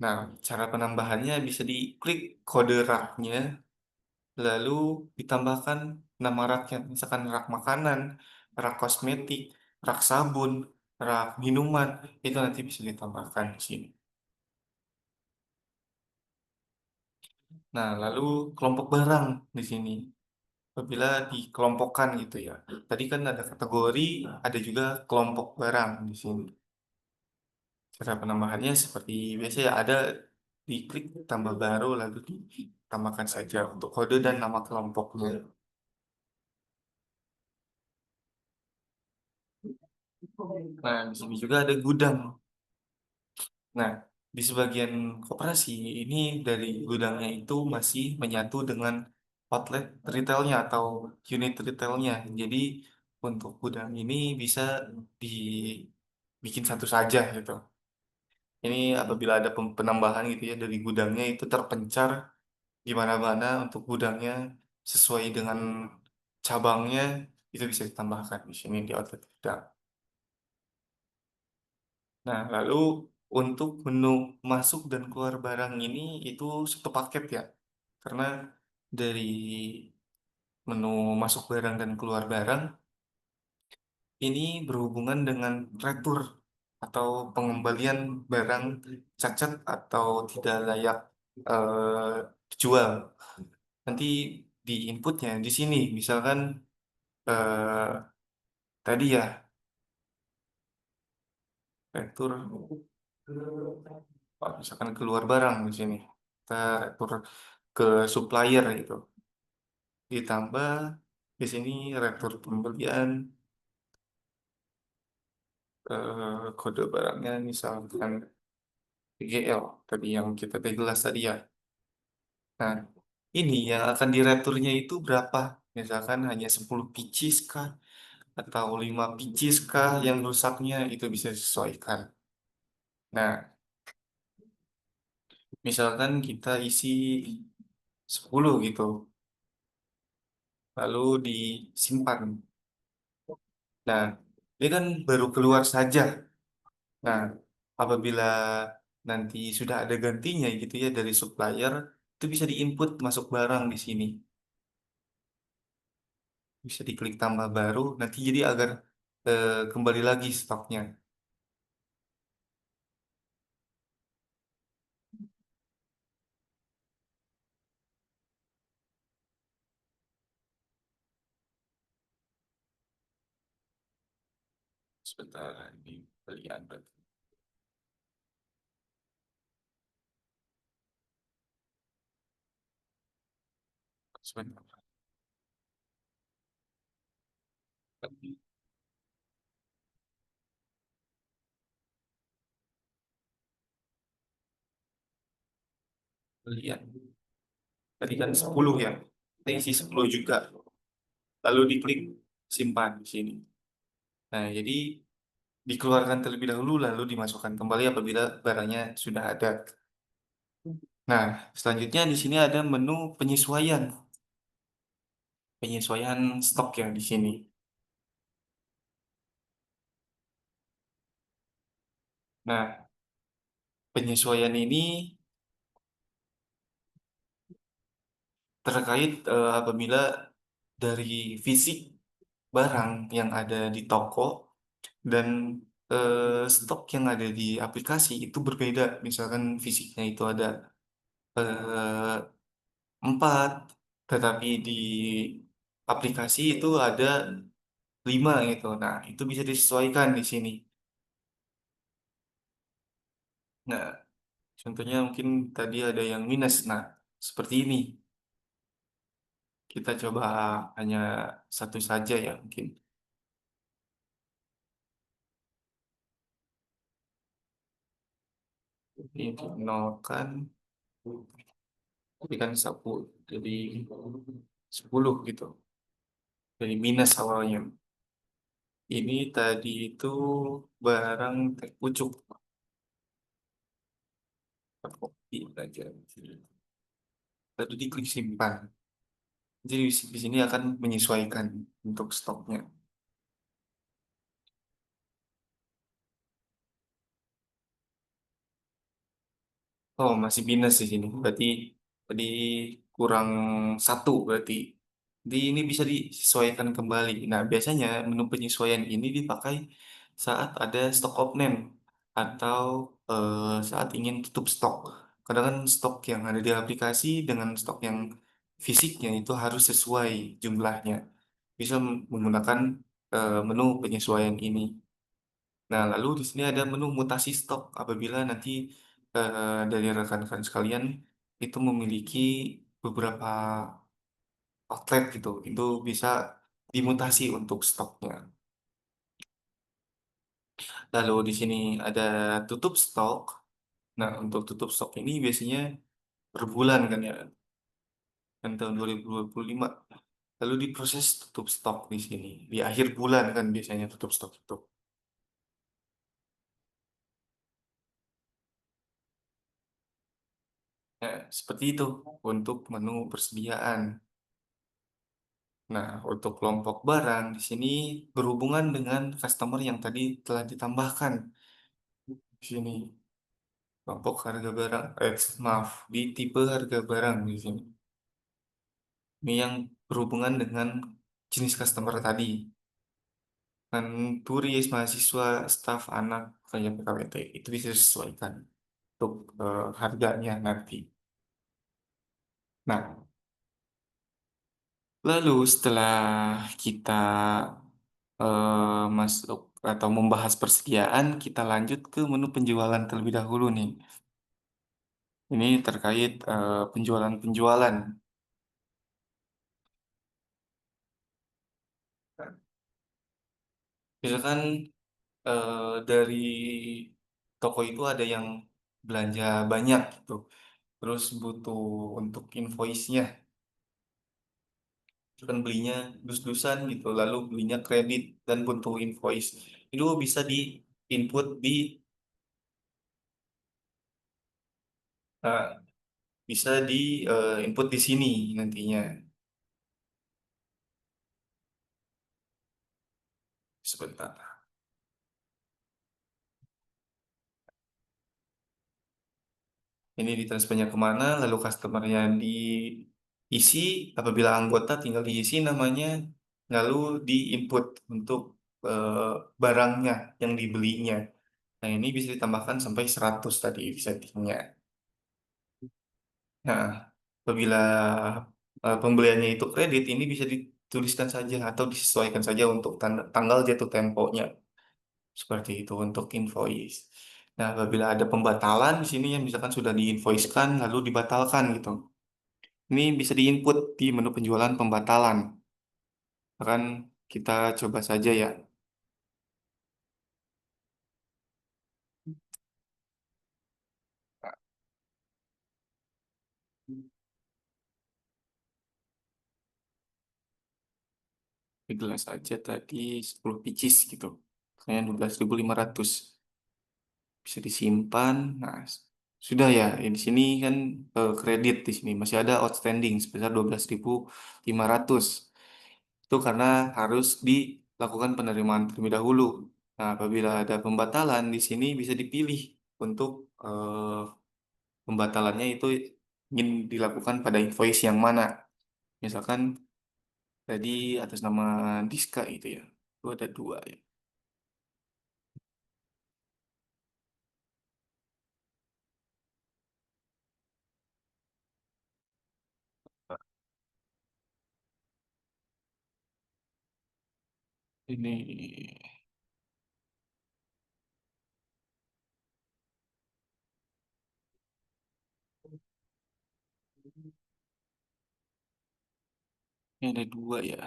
Nah, cara penambahannya bisa diklik kode raknya, lalu ditambahkan nama raknya, misalkan rak makanan, rak kosmetik, rak sabun, rak minuman, itu nanti bisa ditambahkan di sini. Nah, lalu kelompok barang di sini. Apabila dikelompokkan gitu ya. Tadi kan ada kategori, ada juga kelompok barang di sini. Cara penambahannya seperti biasa ya, ada diklik tambah baru lalu ditambahkan saja untuk kode dan nama kelompoknya. Nah, di sini juga ada gudang. Nah, di sebagian koperasi ini dari gudangnya itu masih menyatu dengan outlet retailnya atau unit retailnya. Jadi untuk gudang ini bisa dibikin satu saja gitu. Ini apabila ada penambahan gitu ya dari gudangnya itu terpencar di mana-mana untuk gudangnya sesuai dengan cabangnya itu bisa ditambahkan di sini di outlet gudang. Nah, lalu untuk menu masuk dan keluar barang ini itu satu paket ya. Karena dari menu masuk barang dan keluar barang ini berhubungan dengan retur. atau pengembalian barang cacat atau tidak layak dijual. Nanti di inputnya di sini, misalkan eh, tadi ya, retur, misalkan keluar barang di sini, kita retur ke supplier itu, ditambah di sini retur pembelian, kode barangnya misalkan PGL tadi yang kita jelas tadi ya. Nah, ini yang akan direturnya itu berapa? Misalkan hanya 10 pieces kah? Atau 5 pieces kah yang rusaknya itu bisa disesuaikan. Nah, misalkan kita isi 10 gitu, lalu disimpan. Nah, ini kan baru keluar saja. Nah, apabila nanti sudah ada gantinya gitu ya dari supplier, itu bisa diinput masuk barang di sini. Bisa diklik tambah baru, nanti jadi agar kembali lagi stoknya. Sebentar, ini pembelian berarti. Sebentar. Pembelian. Tadi kan 10 ya. Kita isi 10 juga. Lalu diklik simpan di sini. Nah, jadi dikeluarkan terlebih dahulu lalu dimasukkan kembali apabila barangnya sudah ada. Nah, selanjutnya di sini ada menu penyesuaian. Penyesuaian stok yang di sini. Nah, penyesuaian ini terkait apabila dari fisik barang yang ada di toko dan stok yang ada di aplikasi itu berbeda. Misalkan fisiknya itu ada 4, tetapi di aplikasi itu ada 5 gitu. Nah, itu bisa disesuaikan di sini. Nah, contohnya mungkin tadi ada yang minus. Nah, seperti ini. Kita coba hanya satu saja ya mungkin. Ini dinolkan, jadi kan 10, jadi 10 gitu. Dari minus awalnya. Ini tadi itu barang teh pucuk. Kopi aja. Lalu diklik simpan. Jadi di sini akan menyesuaikan untuk stoknya. Oh, masih minus di sini. Berarti tadi kurang 1 berarti. Di ini bisa disesuaikan kembali. Nah, biasanya menu penyesuaian ini dipakai saat ada stok off-name atau saat ingin tutup stok. Kadang kan stok yang ada di aplikasi dengan stok yang fisiknya itu harus sesuai jumlahnya. Bisa menggunakan menu penyesuaian ini. Nah, lalu di sini ada menu mutasi stok apabila nanti dari rekan-rekan sekalian itu memiliki beberapa outlet gitu, itu bisa dimutasi untuk stoknya. Lalu di sini ada tutup stok. Nah, untuk tutup stok ini biasanya per bulan kan ya, kan tahun 2025. Lalu diproses tutup stok di sini. Di akhir bulan kan biasanya tutup stok itu. Nah, seperti itu untuk menu persediaan. Nah, untuk kelompok barang di sini berhubungan dengan customer yang tadi telah ditambahkan di sini. Kelompok harga barang, maaf, di tipe harga barang di sini. Ini yang berhubungan dengan jenis customer tadi. kan turis, mahasiswa, staf, anak, pekerja PKWT itu bisa disesuaikan untuk harganya nanti. Nah, lalu setelah kita masuk atau membahas persediaan, kita lanjut ke menu penjualan terlebih dahulu nih. Ini terkait penjualan-penjualan. Misalkan dari toko itu ada yang belanja banyak gitu, terus butuh untuk invoice-nya, kan belinya dus-dusan gitu, lalu belinya kredit dan butuh invoice. Itu bisa di input eh, bisa di input di sini nantinya. Sebentar. Ini ditransfernya kemana, lalu customernya diisi, apabila anggota tinggal diisi namanya, lalu di-input untuk eh, barangnya yang dibelinya. Nah, ini bisa ditambahkan sampai 100 tadi di settingnya. Nah, apabila pembeliannya itu kredit, ini bisa dituliskan saja atau disesuaikan saja untuk tanggal jatuh temponya. Seperti itu untuk invoice. Nah, apabila ada pembatalan di sini yang misalkan sudah diinvoicekan lalu dibatalkan gitu. Ini bisa diinput di menu penjualan pembatalan. Akan kita coba saja ya. Di gelas aja tadi 10 pieces gitu. Kayaknya 12.500 bisa disimpan. Nah, sudah ya. Di sini kan kredit di sini masih ada outstanding sebesar 12.500. Itu karena harus dilakukan penerimaan terlebih dahulu. Nah, apabila ada pembatalan di sini bisa dipilih untuk pembatalannya itu ingin dilakukan pada invoice yang mana. Misalkan tadi atas nama Diska itu ya. Itu ada dua ya. Ini ini ada dua ya.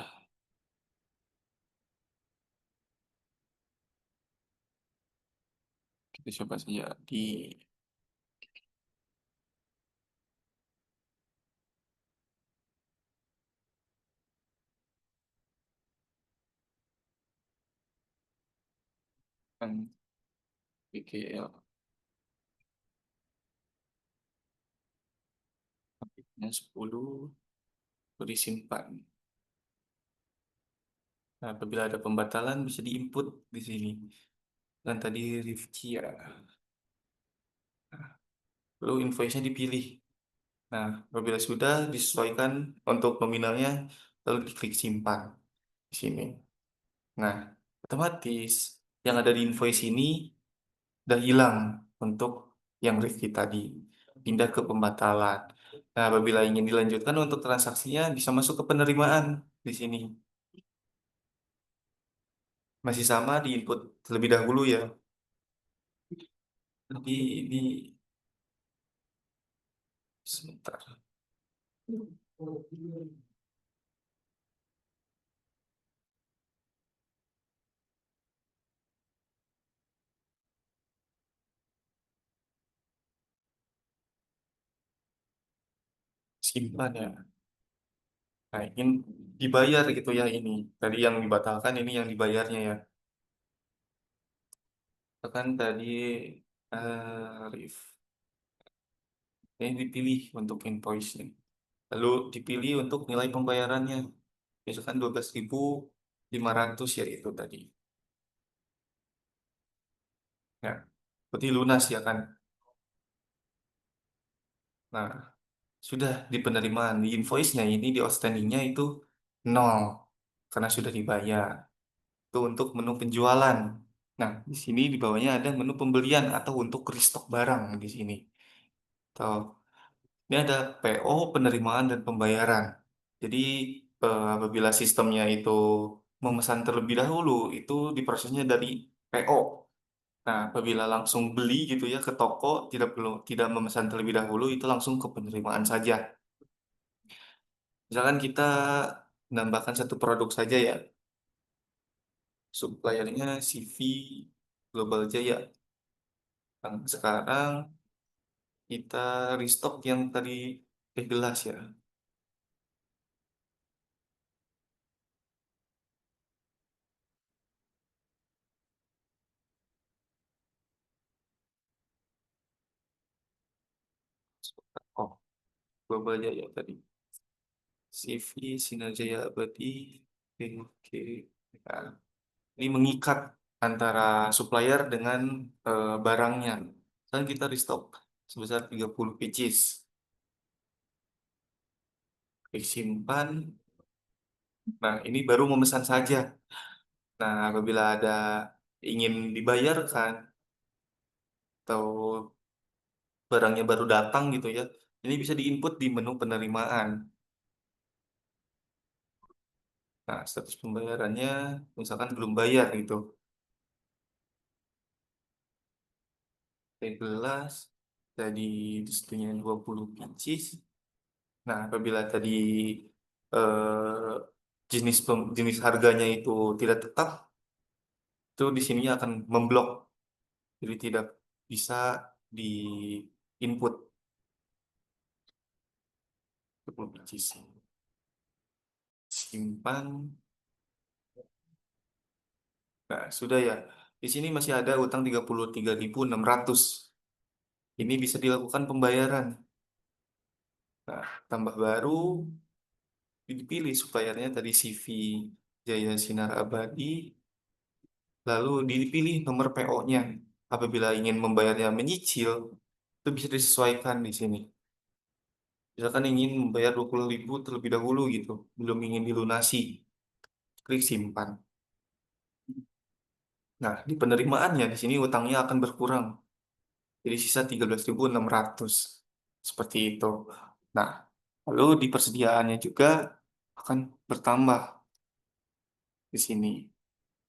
Kita coba saja di kan BGL yang 10 disimpan. Nah, apabila ada pembatalan bisa diinput di sini. Dan tadi Rifki ya. Lalu invoice-nya dipilih. Nah, apabila sudah disesuaikan untuk nominalnya, lalu diklik simpan di sini. Nah, otomatis yang ada di invoice ini udah hilang untuk yang Rifki tadi. Pindah ke pembatalan. Nah, apabila ingin dilanjutkan untuk transaksinya, bisa masuk ke penerimaan di sini. Masih sama di input terlebih dahulu ya. Tapi ini sebentar. Simpan ya. Nah, ingin dibayar gitu ya ini. Tadi yang dibatalkan, ini yang dibayarnya ya. Kan tadi Rif. Ini dipilih untuk invoice-nya. Lalu dipilih untuk nilai pembayarannya. Misalkan 12.500 ya itu tadi. Ya, berarti lunas ya kan. Nah, sudah di penerimaan, di invoice-nya ini, di outstanding-nya itu nol. Karena sudah dibayar. itu untuk menu penjualan. Nah, di sini di bawahnya ada menu pembelian atau untuk restock barang di sini. Atau ini ada PO, penerimaan dan pembayaran. Jadi apabila sistemnya itu memesan terlebih dahulu, itu diprosesnya dari PO. Nah, apabila langsung beli gitu ya ke toko, tidak memesan terlebih dahulu, itu langsung ke penerimaan saja. Misalkan kita menambahkan satu produk saja ya, suppliernya CV Global Jaya. Nah, sekarang kita restock yang tadi gelas ya. Oh, Global Jaya tadi. CV Sinar Jaya Abadi. Oke, oke. Nah, ini mengikat antara supplier dengan barangnya. Dan kita restock sebesar 30 pieces. Klik simpan. Nah, ini baru memesan saja. Nah, apabila ada ingin dibayarkan atau barangnya baru datang gitu ya, ini bisa diinput di menu penerimaan. Nah, status pembayarannya misalkan belum bayar gitu. Gelas tadi disitunya 20 pieces. Nah, apabila tadi eh, jenis harganya itu tidak tetap, itu di sini akan memblok. Jadi tidak bisa di input 20 pieces. Simpan. Nah, sudah ya. Di sini masih ada utang 33.600. Ini bisa dilakukan pembayaran. Nah, tambah baru dipilih suppliernya tadi CV Jaya Sinar Abadi, lalu dipilih nomor PO-nya. Apabila ingin membayarnya menyicil, itu bisa disesuaikan di sini. Misalkan ingin membayar 20.000 terlebih dahulu gitu, belum ingin dilunasi, klik simpan. Nah, di penerimaannya di sini utangnya akan berkurang. Jadi sisa 13.600. Seperti itu. Nah, lalu di persediaannya juga akan bertambah di sini.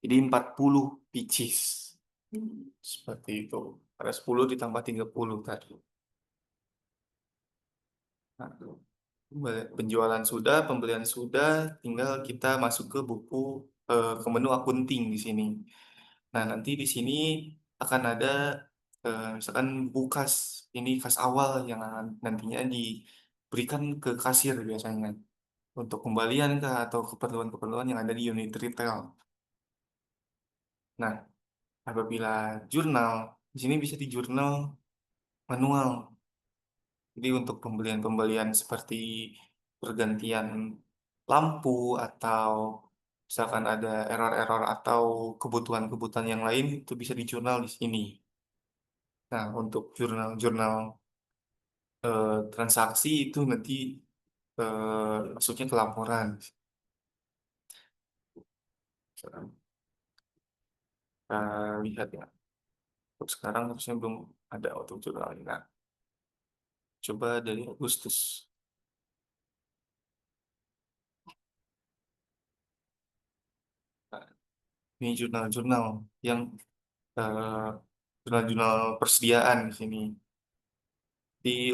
Jadi 40 pieces. Seperti itu. Ada 10 ditambah 30 tadi. Nah, penjualan sudah, pembelian sudah, tinggal kita masuk ke buku ke menu akunting di sini. Nah, nanti di sini akan ada misalkan buku kas. Ini kas awal yang nantinya diberikan ke kasir biasanya untuk kembalian kah atau keperluan-keperluan yang ada di unit retail. Nah, apabila jurnal, di sini bisa di jurnal manual. Jadi untuk pembelian-pembelian seperti pergantian lampu atau misalkan ada error-error atau kebutuhan-kebutuhan yang lain itu bisa di jurnal di sini. Nah, untuk jurnal-jurnal transaksi itu nanti masuknya ke laporan. Kita lihat ya. Untuk sekarang harusnya belum ada untuk jurnal ini. Nah, coba dari Agustus. Nah, ini jurnal-jurnal yang eh, jurnal-jurnal persediaan di sini.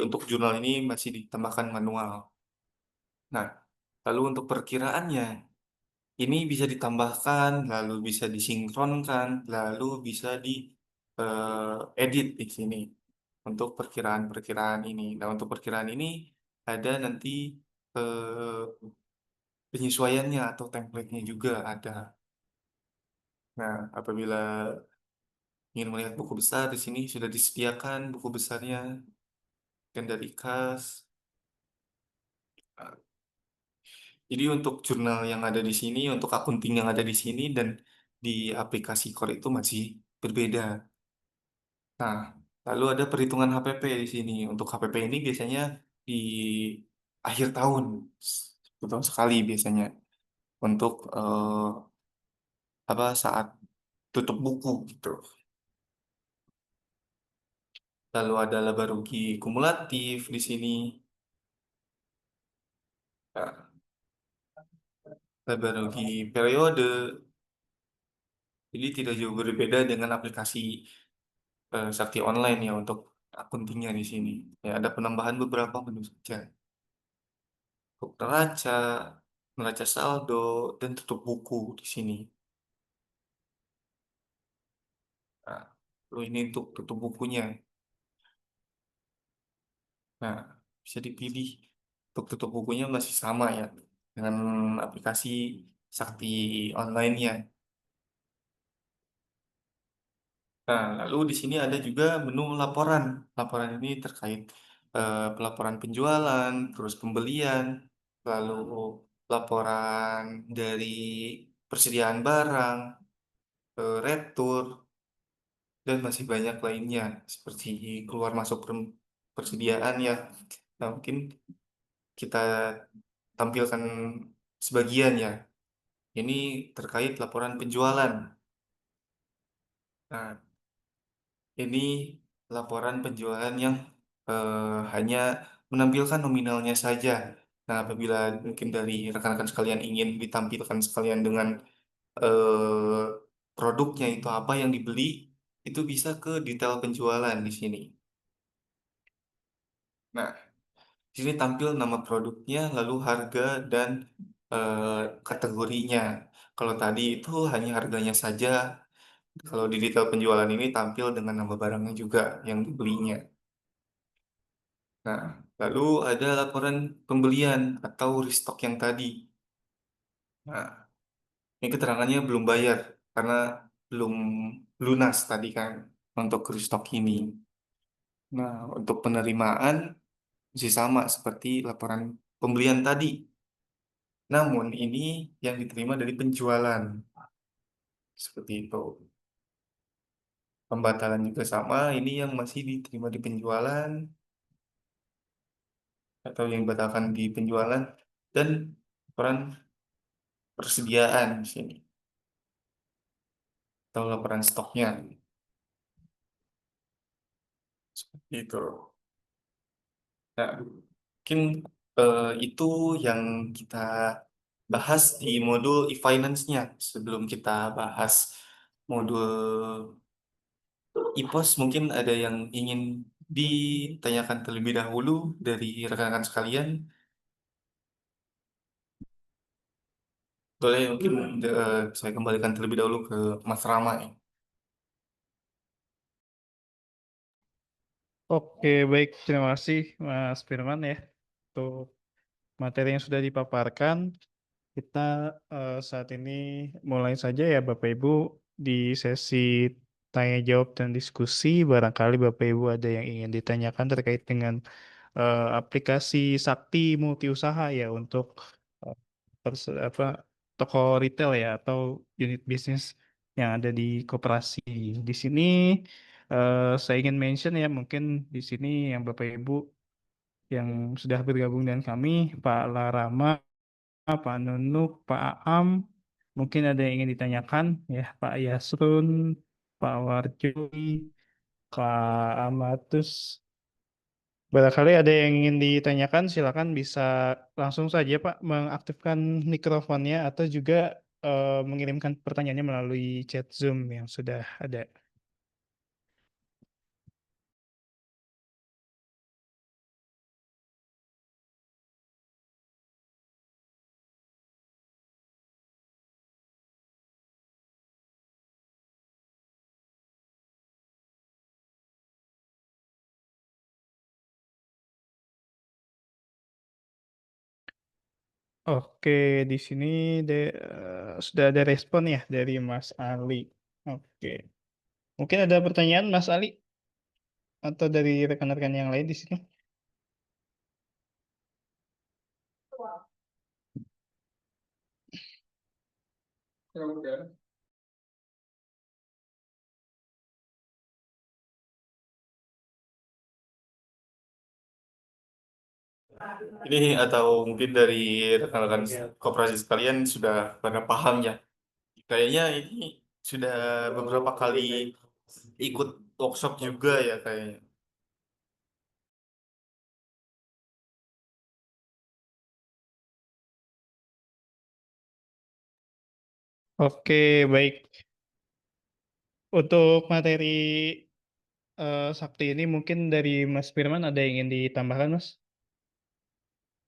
Untuk jurnal ini masih ditambahkan manual. Nah, lalu untuk perkiraannya, ini bisa ditambahkan, lalu bisa disinkronkan, lalu bisa di edit di sini untuk perkiraan-perkiraan ini. Nah, untuk perkiraan ini ada nanti eh, penyesuaiannya atau template-nya juga ada. Nah, apabila ingin melihat buku besar di sini sudah disediakan buku besarnya dan dari kas. Jadi untuk jurnal yang ada di sini, untuk akunting yang ada di sini dan di aplikasi Core itu masih berbeda. Nah, lalu ada perhitungan HPP di sini. Untuk HPP ini biasanya di akhir tahun, 1 tahun sekali biasanya untuk saat tutup buku gitu. Lalu ada laba rugi kumulatif di sini. Nah, laba rugi periode. Jadi tidak jauh berbeda dengan aplikasi Sakti Online ya untuk akuntingnya di sini. Ya, ada penambahan beberapa menu saja. Untuk neraca saldo, dan tutup buku di sini. Nah, lalu ini untuk tutup bukunya. Nah, bisa dipilih. Untuk tutup bukunya masih sama ya dengan aplikasi Sakti Online-nya. Nah, lalu di sini ada juga menu laporan. Laporan ini terkait pelaporan penjualan, terus pembelian, lalu laporan dari persediaan barang, retur, dan masih banyak lainnya seperti keluar masuk persediaan ya. Nah, mungkin kita tampilkan sebagian ya. Ini terkait laporan penjualan. Nah, ini laporan penjualan yang hanya menampilkan nominalnya saja. Nah, apabila mungkin dari rekan-rekan sekalian ingin ditampilkan sekalian dengan eh, produknya itu apa yang dibeli, itu bisa ke detail penjualan di sini. Nah, di sini tampil nama produknya, lalu harga dan eh, kategorinya. Kalau tadi itu hanya harganya saja, kalau di detail penjualan ini tampil dengan nama barangnya juga yang dibelinya. Nah, lalu ada laporan pembelian atau restock yang tadi. Nah, ini keterangannya belum bayar karena belum lunas tadi kan untuk restock ini. Nah, untuk penerimaan masih sama seperti laporan pembelian tadi. Namun ini yang diterima dari penjualan. Seperti itu. Pembatalan juga sama, ini yang masih diterima di penjualan atau yang dibatalkan di penjualan, dan laporan persediaan di sini atau laporan stoknya. Seperti itu. Nah, mungkin itu yang kita bahas di modul e-finance-nya. Sebelum kita bahas modul e-pos, mungkin ada yang ingin ditanyakan terlebih dahulu dari rekan-rekan sekalian. Boleh mungkin saya kembalikan terlebih dahulu ke Mas Rama ya. Oke, baik. Terima kasih, Mas Firman ya, untuk materi yang sudah dipaparkan. Kita saat ini mulai saja ya Bapak Ibu di sesi tanya jawab dan diskusi. Barangkali Bapak Ibu ada yang ingin ditanyakan terkait dengan aplikasi Sakti Multi Usaha ya untuk eh, apa toko retail ya atau unit bisnis yang ada di koperasi. Di sini saya ingin mention ya mungkin di sini yang Bapak Ibu yang sudah bergabung dengan kami, Pak Larama, Pak Nunuk, Pak Aam, mungkin ada yang ingin ditanyakan ya, Pak Yasrun, Pak Warjoi, Pak Amatus. Barangkali ada yang ingin ditanyakan, silakan bisa langsung saja Pak mengaktifkan mikrofonnya atau juga mengirimkan pertanyaannya melalui chat Zoom yang sudah ada. Oke, di sini sudah ada respon ya dari Mas Ali. Oke, mungkin ada pertanyaan Mas Ali atau dari rekan-rekan yang lain di sini? Ini atau mungkin dari rekan-rekan koperasi sekalian sudah pada paham ya kayaknya ini sudah beberapa kali ikut workshop juga ya kayaknya. Oke, baik. Untuk materi sakti ini mungkin dari Mas Firman ada yang ingin ditambahkan, Mas?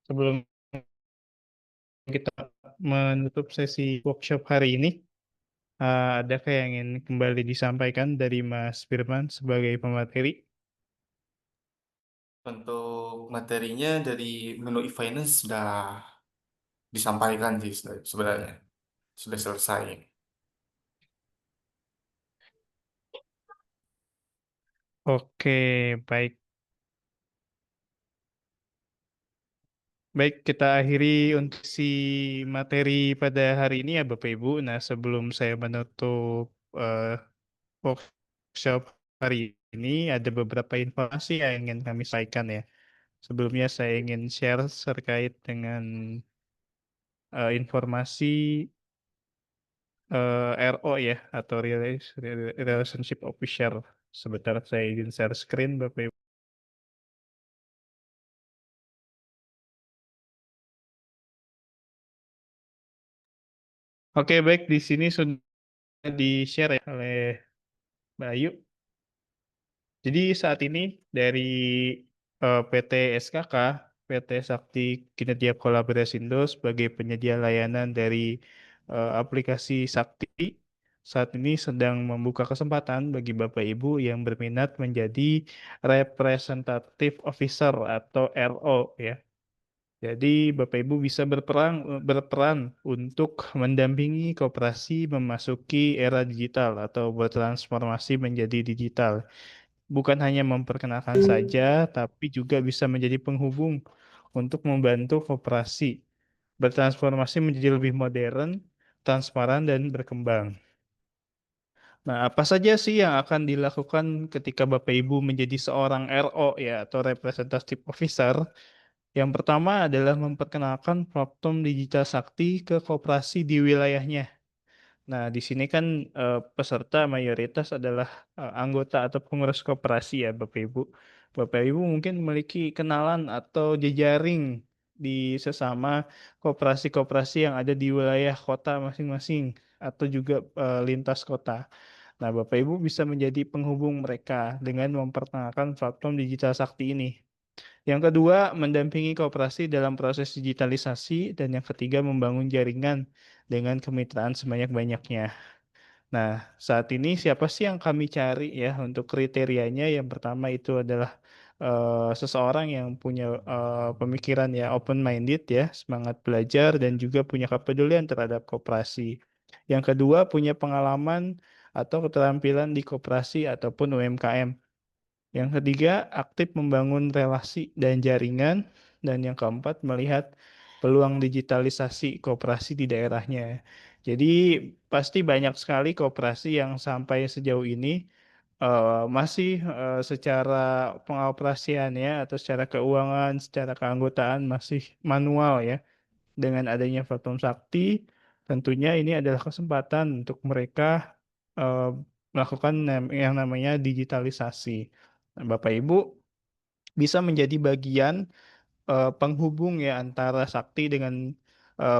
Sebelum kita menutup sesi workshop hari ini, adakah yang ingin kembali disampaikan dari Mas Firman sebagai pemateri? Untuk materinya dari menu e-finance sudah disampaikan sih sebenarnya. Sudah selesai. Oke, baik. Baik, kita akhiri untuk si materi pada hari ini ya Bapak Ibu. Nah, sebelum saya menutup eh, workshop hari ini, ada beberapa informasi yang ingin kami sampaikan ya. Sebelumnya saya ingin share terkait dengan informasi RO ya, atau Relationship Officer. Sebentar saya izin share screen Bapak Ibu. Oke, baik, di sini sudah di-share ya oleh Mbak Ayu. Jadi saat ini dari PT SKK, PT Sakti Kinerja Kolaborasindo sebagai penyedia layanan dari aplikasi Sakti, saat ini sedang membuka kesempatan bagi Bapak Ibu yang berminat menjadi Representative Officer atau RO ya. Jadi Bapak Ibu bisa berperan untuk mendampingi koperasi memasuki era digital atau bertransformasi menjadi digital. Bukan hanya memperkenalkan saja, tapi juga bisa menjadi penghubung untuk membantu koperasi bertransformasi menjadi lebih modern, transparan, dan berkembang. Nah, apa saja sih yang akan dilakukan ketika Bapak Ibu menjadi seorang RO ya atau Representative Officer? Yang pertama adalah memperkenalkan platform digital sakti ke koperasi di wilayahnya. Nah, di sini kan peserta mayoritas adalah anggota atau pengurus koperasi ya, Bapak Ibu. Bapak Ibu mungkin memiliki kenalan atau jejaring di sesama koperasi-koperasi yang ada di wilayah kota masing-masing atau juga lintas kota. Nah, Bapak Ibu bisa menjadi penghubung mereka dengan memperkenalkan platform digital sakti ini. Yang kedua, mendampingi koperasi dalam proses digitalisasi. Dan yang ketiga, membangun jaringan dengan kemitraan sebanyak-banyaknya. Nah, saat ini siapa sih yang kami cari ya untuk kriterianya? Yang pertama itu adalah seseorang yang punya pemikiran ya open-minded ya, semangat belajar dan juga punya kepedulian terhadap koperasi. Yang kedua, punya pengalaman atau keterampilan di koperasi ataupun UMKM. Yang ketiga, aktif membangun relasi dan jaringan. Dan yang keempat, melihat peluang digitalisasi koperasi di daerahnya. Jadi pasti banyak sekali koperasi yang sampai sejauh ini masih secara pengoperasiannya atau secara keuangan, secara keanggotaan masih manual ya. Dengan adanya platform Sakti, tentunya ini adalah kesempatan untuk mereka eh, melakukan yang namanya digitalisasi. Nah, Bapak Ibu bisa menjadi bagian penghubung ya antara Sakti dengan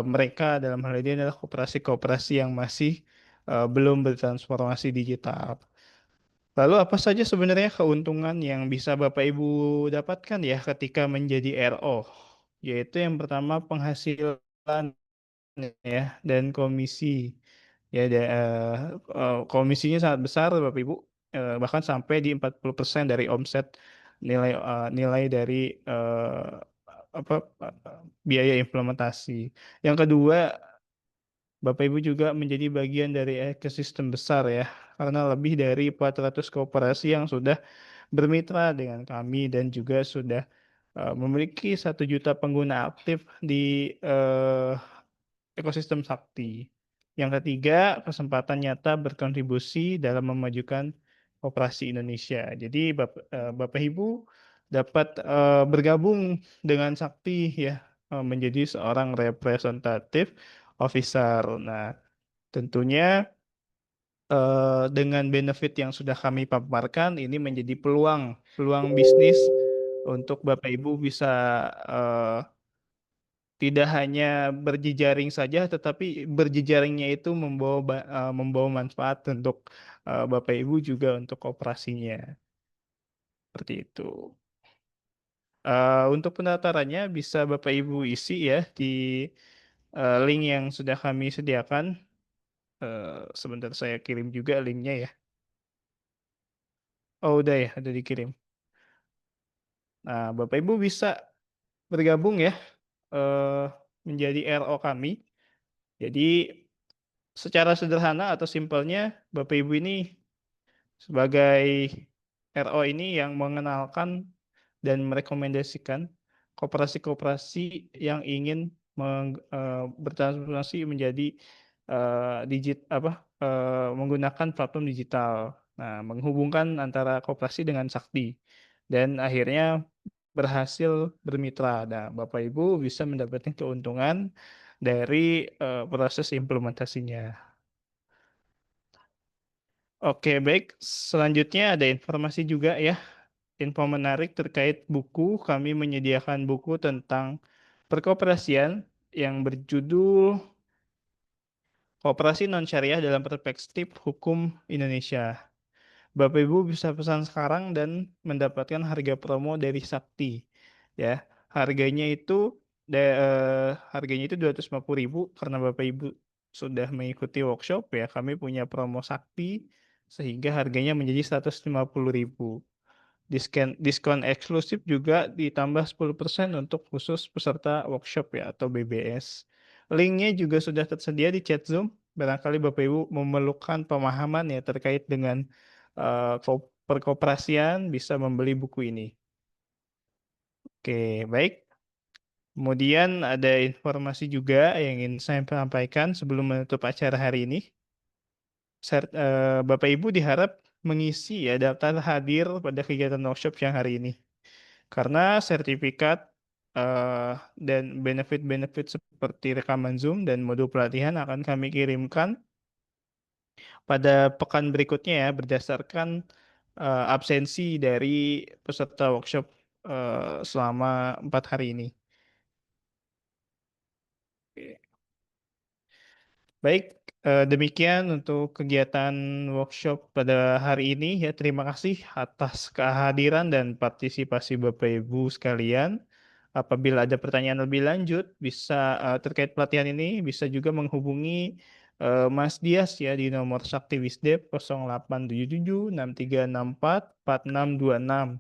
mereka dalam hal ini adalah koperasi-koperasi yang masih belum bertransformasi digital. Lalu apa saja sebenarnya keuntungan yang bisa Bapak Ibu dapatkan ya ketika menjadi RO? Yaitu yang pertama penghasilan ya dan komisi. Ya, komisinya sangat besar Bapak Ibu, bahkan sampai di 40% dari omset nilai dari eh, apa biaya implementasi. Yang kedua, Bapak Ibu juga menjadi bagian dari ekosistem besar ya, karena lebih dari 400 koperasi yang sudah bermitra dengan kami dan juga sudah memiliki 1 juta pengguna aktif di eh, ekosistem sakti. Yang ketiga, kesempatan nyata berkontribusi dalam memajukan operasi Indonesia. Jadi Bapak Ibu dapat bergabung dengan Sakti ya, menjadi seorang representatif officer. Nah, Tentunya dengan benefit yang sudah kami paparkan, ini menjadi peluang bisnis untuk Bapak Ibu bisa eh, tidak hanya berjejaring saja, tetapi berjejaringnya itu membawa manfaat untuk Bapak Ibu juga untuk operasinya. Seperti itu. Untuk pendaftarannya bisa Bapak Ibu isi ya di link yang sudah kami sediakan. Sebentar saya kirim juga linknya ya. Oh udah ya, udah dikirim. Nah, Bapak Ibu bisa bergabung ya eh, menjadi RO kami. Jadi secara sederhana atau simpelnya Bapak Ibu ini sebagai RO ini yang mengenalkan dan merekomendasikan koperasi-koperasi yang ingin bertransformasi menjadi menggunakan platform digital. Nah, menghubungkan antara koperasi dengan sakti dan akhirnya berhasil bermitra. Nah, Bapak Ibu bisa mendapatkan keuntungan dari proses implementasinya. Oke, baik. Selanjutnya ada informasi juga ya. Info menarik terkait buku. Kami menyediakan buku tentang perkoperasian yang berjudul Koperasi Non-Syariah dalam Perspektif Hukum Indonesia. Bapak Ibu bisa pesan sekarang dan mendapatkan harga promo dari Sakti. Ya, harganya itu harganya itu 250.000 karena Bapak Ibu sudah mengikuti workshop ya. Kami punya promo Sakti sehingga harganya menjadi 150.000. Diskon eksklusif juga ditambah 10% untuk khusus peserta workshop ya atau BBS. Linknya juga sudah tersedia di chat Zoom. Barangkali Bapak Ibu memerlukan pemahaman ya terkait dengan perkoperasian bisa membeli buku ini. Oke, baik. Kemudian ada informasi juga yang ingin saya sampaikan sebelum menutup acara hari ini. Bapak Ibu diharap mengisi ya daftar hadir pada kegiatan workshop yang hari ini. Karena sertifikat eh, dan benefit-benefit seperti rekaman Zoom dan modul pelatihan akan kami kirimkan pada pekan berikutnya ya berdasarkan absensi dari peserta workshop selama 4 hari ini. Oke. Baik, demikian untuk kegiatan workshop pada hari ini ya. Terima kasih atas kehadiran dan partisipasi Bapak Ibu sekalian. Apabila ada pertanyaan lebih lanjut, bisa terkait pelatihan ini, bisa juga menghubungi Mas Dias ya di nomor Sakti Wisdep 087763644626.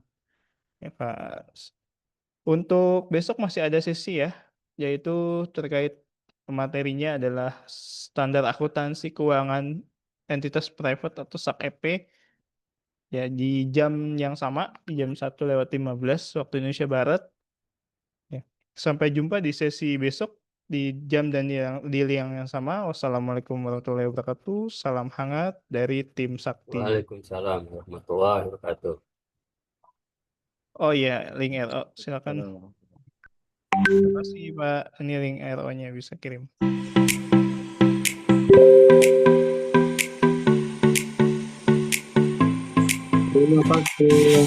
Ya, Pak. Untuk besok masih ada sesi ya, yaitu terkait materinya adalah standar akuntansi keuangan entitas private atau SAK-EP ya di jam yang sama, di jam 1:15 waktu Indonesia Barat. Ya. Sampai jumpa di sesi besok di jam dan di yang sama. Wassalamualaikum warahmatullahi wabarakatuh. Salam hangat dari tim Sakti. Waalaikumsalam warahmatullahi wabarakatuh. Oh iya, link RO silakan. Terima kasih Pak. Ini link RO-nya bisa kirim. Terima kasih.